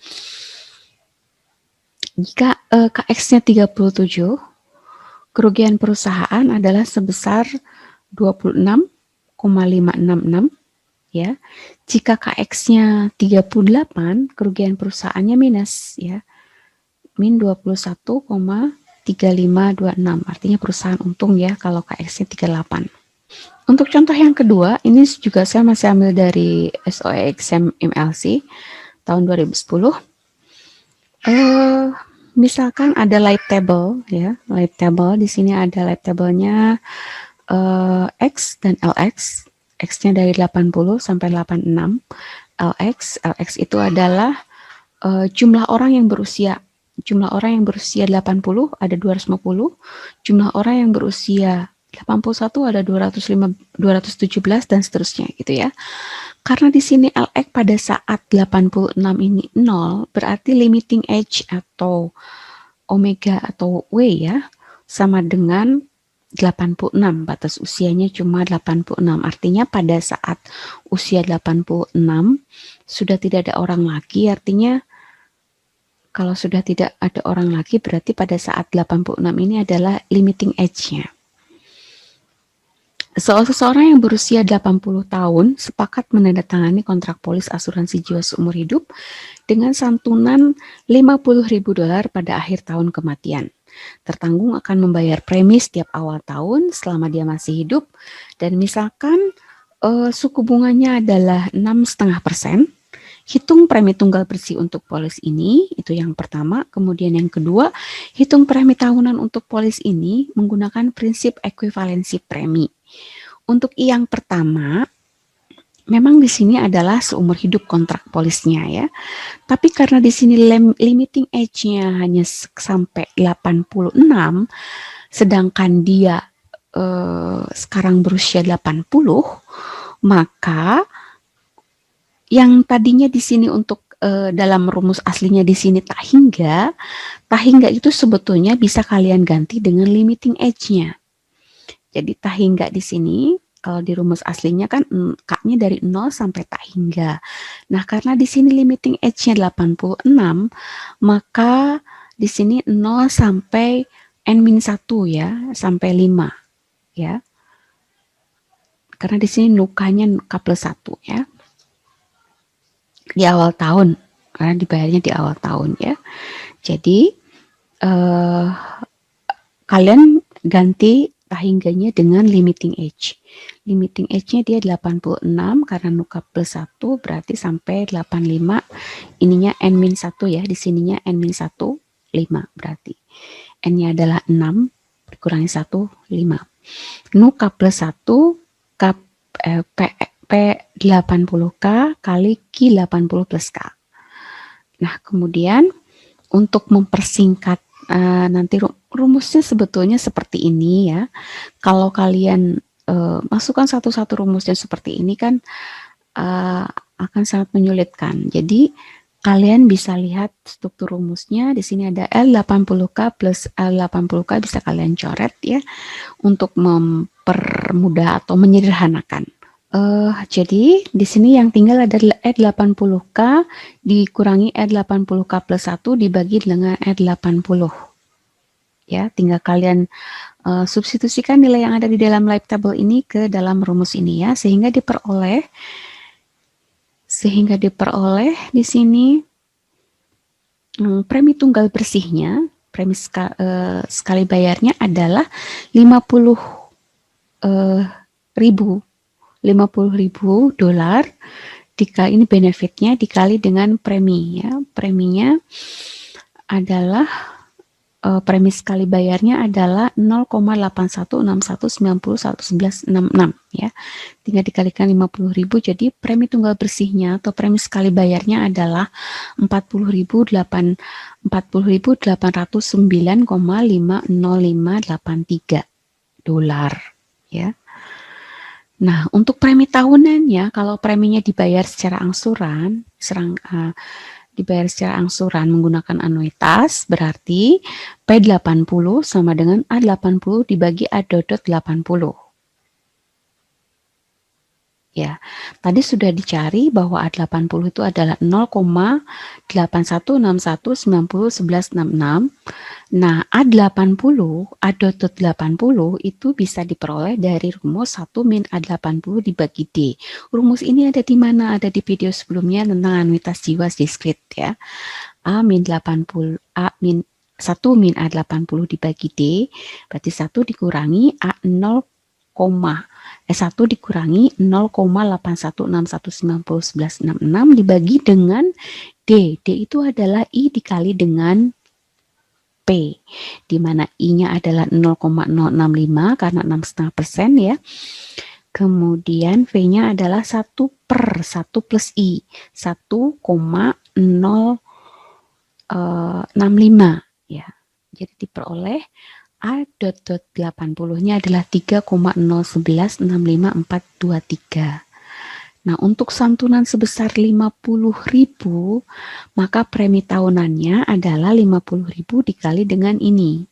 Jika KX-nya 37, kerugian perusahaan adalah sebesar 26,566 ya. Jika KX-nya 38, kerugian perusahaannya minus ya. Min 21,3526. Artinya perusahaan untung ya kalau KX-nya 38. Untuk contoh yang kedua, ini juga saya masih ambil dari SOE Exam MLC tahun 2010. Misalkan ada light table ya, light table di sini ada light tablenya X dan LX. X-nya dari 80 sampai 86. LX itu adalah jumlah orang yang berusia 80 ada 250, jumlah orang yang berusia 81 ada 217 dan seterusnya gitu ya. Karena di sini LX pada saat 86 ini 0, berarti limiting age atau omega atau W ya sama dengan 86, batas usianya cuma 86. Artinya pada saat usia 86 sudah tidak ada orang lagi, artinya kalau sudah tidak ada orang lagi berarti pada saat 86 ini adalah limiting age-nya. Seseorang yang berusia 80 tahun sepakat menandatangani kontrak polis asuransi jiwa seumur hidup dengan santunan $50.000 pada akhir tahun kematian. Tertanggung akan membayar premi setiap awal tahun selama dia masih hidup dan misalkan suku bunganya adalah 6,5%. Hitung premi tunggal bersih untuk polis ini, itu yang pertama. Kemudian yang kedua, hitung premi tahunan untuk polis ini menggunakan prinsip ekuivalensi premi. Untuk yang pertama, memang di sini adalah seumur hidup kontrak polisnya ya. Tapi karena di sini limiting age-nya hanya sampai 86, sedangkan dia sekarang berusia 80, maka yang tadinya di sini untuk dalam rumus aslinya di sini tak hingga itu sebetulnya bisa kalian ganti dengan limiting age-nya. Jadi tak hingga di sini Kalau di rumus aslinya kan K-nya dari 0 sampai tak hingga. Nah, karena di sini limiting age-nya 86, maka di sini 0 sampai N-1 ya, sampai 5 ya. Karena di sini nukanya K+1 ya. Di awal tahun, karena dibayarnya di awal tahun ya. Jadi kalian ganti tahingganya dengan limiting age. Limiting age-nya dia 86 karena nuka plus 1 berarti sampai 85. Ininya N-1 ya, di sininya N-1 5 berarti. N-nya adalah 6 dikurangi 1 5. Nuka plus 1 P80K kali Q80 plus K. Nah, kemudian untuk mempersingkat nanti rumusnya sebetulnya seperti ini ya. Kalau kalian masukkan satu-satu rumusnya seperti ini kan akan sangat menyulitkan. Jadi kalian bisa lihat struktur rumusnya. Di sini ada L80K plus L80K bisa kalian coret ya untuk mempermudah atau menyederhanakan. Jadi di sini yang tinggal adalah R80K dikurangi R80K plus 1 dibagi dengan R80. Ya, tinggal kalian substitusikan nilai yang ada di dalam live table ini ke dalam rumus ini ya, sehingga diperoleh di sini premi tunggal bersihnya, premi sekali bayarnya adalah 50.000 dolar dikali, ini benefitnya dikali dengan premi ya. Preminya adalah premi sekali bayarnya adalah 0,8161901166 ya. Tinggal dikalikan 50.000, jadi premi tunggal bersihnya atau premi sekali bayarnya adalah 40.809,50583 dolar ya. Nah, untuk premi tahunannya, kalau preminya dibayar secara angsuran, menggunakan anuitas, berarti P80 sama dengan A80 dibagi A.80. Ya, tadi sudah dicari bahwa A80 itu adalah 0,8161901166. Nah, A80 itu bisa diperoleh dari rumus 1 min A80 dibagi D. Rumus ini ada di mana? Ada di video sebelumnya tentang anuitas jiwa diskrit ya. A min 80, A min 1 min A80 dibagi D, berarti 1 dikurangi A0, 1 dikurangi 0,8161901166 dibagi dengan D. D itu adalah I dikali dengan P, di mana I-nya adalah 0,065 karena 6,5% ya. Kemudian V-nya adalah 1/1 plus I, 1,065 ya. Jadi diperoleh A.80-nya adalah 3,01165423. Nah, untuk santunan sebesar 50.000, maka premi tahunannya adalah 50.000 dikali dengan ini.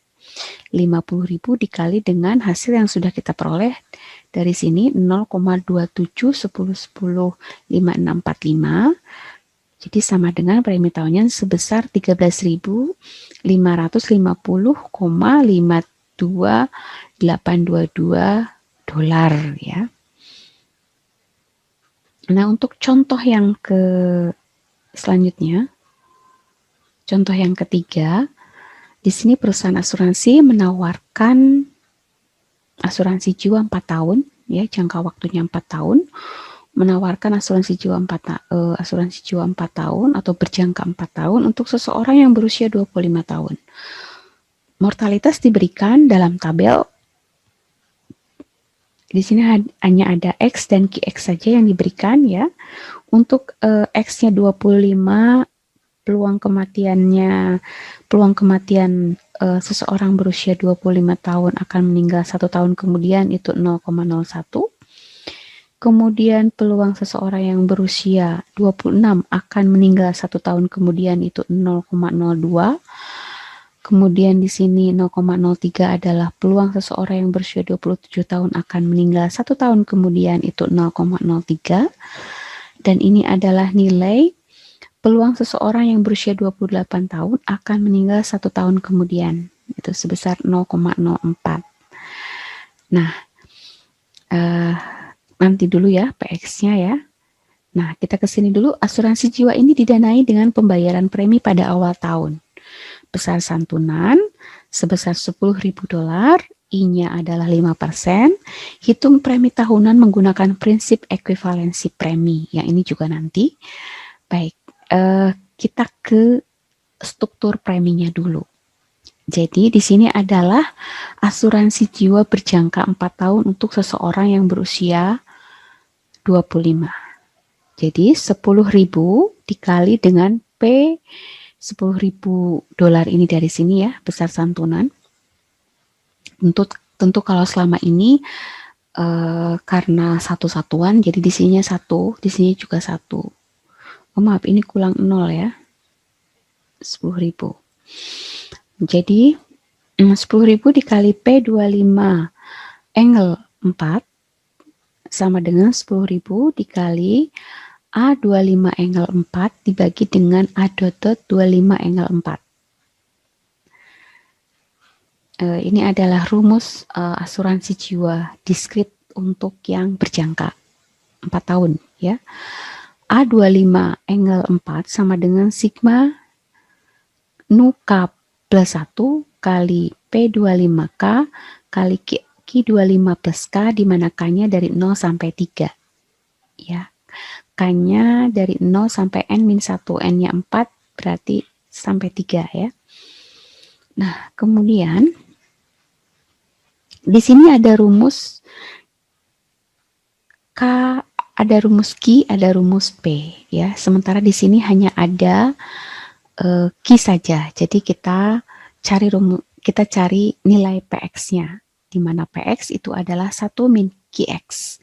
50.000 dikali dengan hasil yang sudah kita peroleh dari sini 0,2710105645. Jadi sama dengan premi tahunnya sebesar 13.550,52822 dolar ya. Nah, untuk contoh yang selanjutnya, contoh yang ketiga, di sini perusahaan asuransi menawarkan asuransi jiwa 4 tahun, ya, jangka waktunya 4 tahun, menawarkan asuransi jiwa 4 tahun atau berjangka 4 tahun untuk seseorang yang berusia 25 tahun. Mortalitas diberikan dalam tabel. Di sini hanya ada X dan QX saja yang diberikan ya. Untuk X-nya 25, peluang kematian seseorang berusia 25 tahun akan meninggal 1 tahun kemudian itu 0,01. Kemudian peluang seseorang yang berusia 26 akan meninggal 1 tahun kemudian itu 0,02. Kemudian di sini 0,03 adalah peluang seseorang yang berusia 27 tahun akan meninggal 1 tahun kemudian, itu 0,03. Dan ini adalah nilai peluang seseorang yang berusia 28 tahun akan meninggal 1 tahun kemudian, itu sebesar 0,04. Nah, nanti dulu ya PX-nya ya. Nah, kita ke sini dulu. Asuransi jiwa ini didanai dengan pembayaran premi pada awal tahun. Besar santunan sebesar $10.000, I-nya adalah 5%. Hitung premi tahunan menggunakan prinsip ekuivalensi premi. Yang ini juga nanti. Baik, kita ke struktur preminya dulu. Jadi di sini adalah asuransi jiwa berjangka 4 tahun untuk seseorang yang berusia 25. Jadi 10.000 dikali dengan P $10.000 ini dari sini ya, besar santunan. Tentu kalau selama ini karena satu satuan, jadi di sini 1, di sini juga 1. Oh maaf, ini kurang 0 ya. 10.000. Jadi 10.000 dikali P25 angle 4 sama dengan 10.000 dikali A25 angle 4 dibagi dengan A.25 angle 4. Ini adalah rumus asuransi jiwa diskrit untuk yang berjangka 4 tahun ya. A25 angle 4 sama dengan sigma nu K plus 1 kali P25K kali Q25 plus K, di mana K-nya dari 0 sampai 3. Ya. K-nya dari 0 sampai N-1, N-nya 4, berarti sampai 3 ya. Nah, kemudian di sini ada rumus K, ada rumus Q, ada rumus P ya. Sementara di sini hanya ada Q saja. Jadi kita cari nilai PX-nya, di mana PX itu adalah 1 min QX.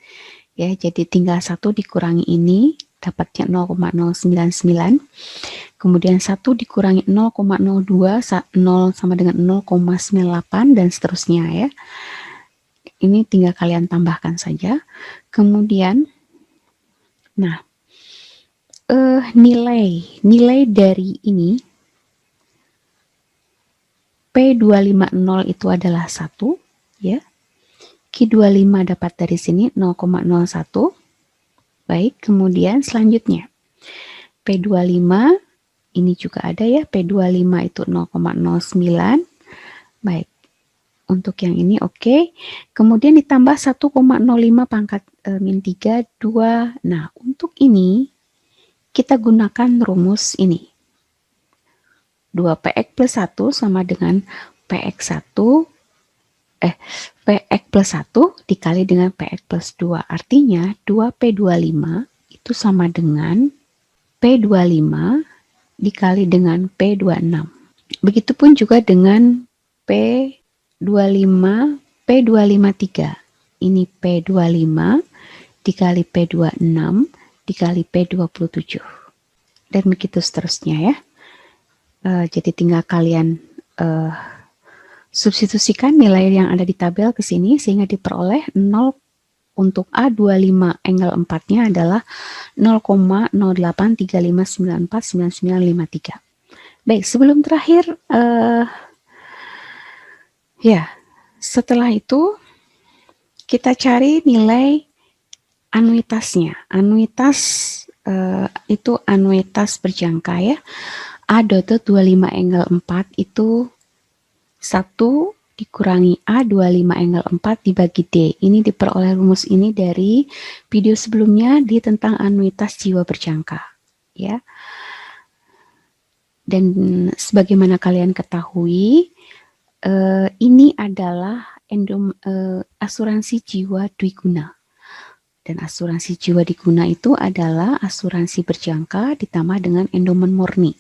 Ya, jadi tinggal 1 dikurangi ini, dapatnya 0,099. Kemudian 1 dikurangi 0,02, 0 sama dengan 0,98 dan seterusnya ya. Ini tinggal kalian tambahkan saja. Kemudian, nah, nilai dari ini P250 itu adalah 1 ya. Q25 dapat dari sini 0,01. Baik, kemudian selanjutnya P25 ini juga ada ya, P25 itu 0,09. Baik, untuk yang ini oke. Kemudian ditambah 1,05 pangkat min 3, 2. Nah, untuk ini kita gunakan rumus ini. 2PX plus 1 sama dengan PX1, PX plus 1 dikali dengan PX plus 2. Artinya 2P25 itu sama dengan P25 dikali dengan P26. Begitupun juga dengan P25, P253. Ini P25 dikali P26 dikali P27. Dan begitu seterusnya ya. Jadi tinggal kalian substitusikan nilai yang ada di tabel ke sini sehingga diperoleh 0 untuk A25 angle 4-nya adalah 0,0835949953. Baik, sebelum terakhir ya, setelah itu kita cari nilai anuitasnya. Anuitas itu anuitas berjangka ya. A.25 angle 4 itu 1 dikurangi A25 angle 4 dibagi D. Ini diperoleh rumus ini dari video sebelumnya di tentang anuitas jiwa berjangka ya. Dan sebagaimana kalian ketahui, ini adalah asuransi jiwa dwiguna. Dan asuransi jiwa dwiguna itu adalah asuransi berjangka ditambah dengan endomen murni.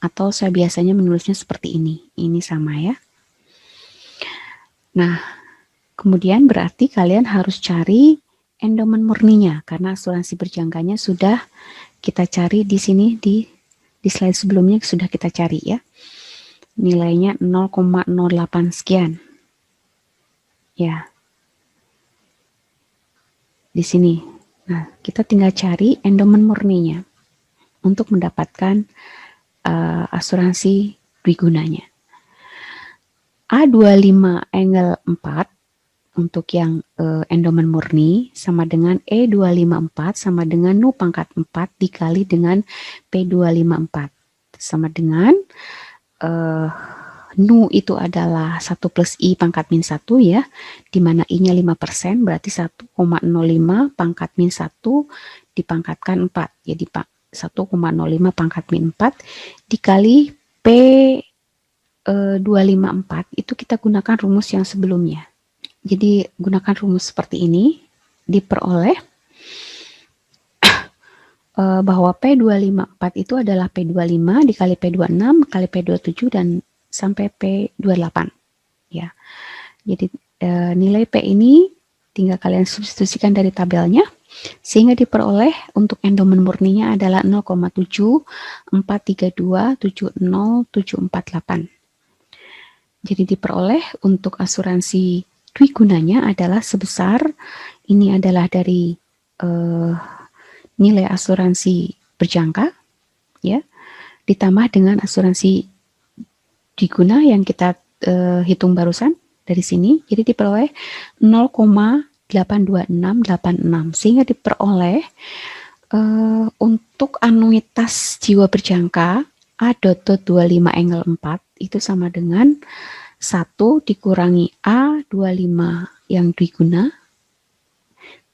Atau saya biasanya menulisnya seperti ini. Ini sama ya. Nah, kemudian berarti kalian harus cari endomen murninya karena asuransi berjangkanya sudah kita cari di sini di slide sebelumnya sudah kita cari ya. nilainya 0,08 sekian. Ya, di sini. Nah, kita tinggal cari endomen murninya untuk mendapatkan asuransi dwigunanya. A25 angle 4 untuk yang endomen murni sama dengan E254 sama dengan Nu pangkat 4 dikali dengan P254 sama dengan Nu itu adalah 1 plus I pangkat min 1 ya, di mana I-nya 5%, berarti 1,05 pangkat min 1 dipangkatkan 4. Jadi 1,05 pangkat min 4 dikali P 254 itu kita gunakan rumus yang sebelumnya. Jadi gunakan rumus seperti ini, diperoleh bahwa P254 itu adalah P25 dikali P26 kali P27 dan sampai P28 ya. Jadi nilai P ini tinggal kalian substitusikan dari tabelnya sehingga diperoleh untuk endomen murninya adalah 0,743270748. Jadi diperoleh untuk asuransi dwigunanya adalah sebesar, ini adalah dari nilai asuransi berjangka ya, ditambah dengan asuransi dwiguna yang kita hitung barusan dari sini, jadi diperoleh 0,82686 sehingga diperoleh untuk anuitas jiwa berjangka A.25 angle 4 itu sama dengan 1 dikurangi A25 yang dwiguna,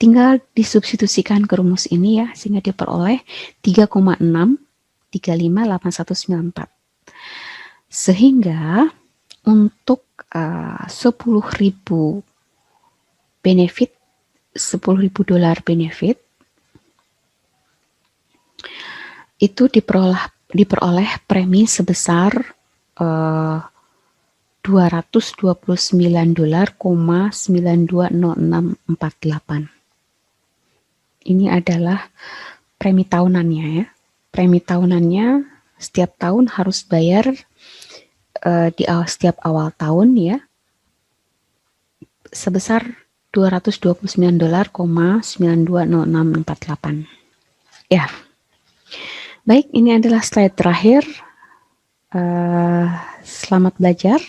tinggal disubstitusikan ke rumus ini ya, sehingga diperoleh 3,6358194. Sehingga untuk 10.000 benefit, 10.000 dolar benefit itu diperoleh premi sebesar $229.920648. Ini adalah premi tahunannya ya. Premi tahunannya setiap tahun harus bayar di setiap awal tahun ya, sebesar $229.920648. Ya. Baik, ini adalah slide terakhir. Selamat belajar.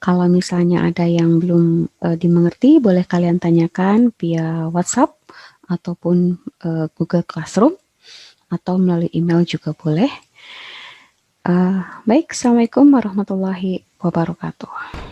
Kalau misalnya ada yang belum dimengerti, boleh kalian tanyakan via WhatsApp ataupun Google Classroom atau melalui email juga boleh. Baik, Assalamualaikum warahmatullahi wabarakatuh.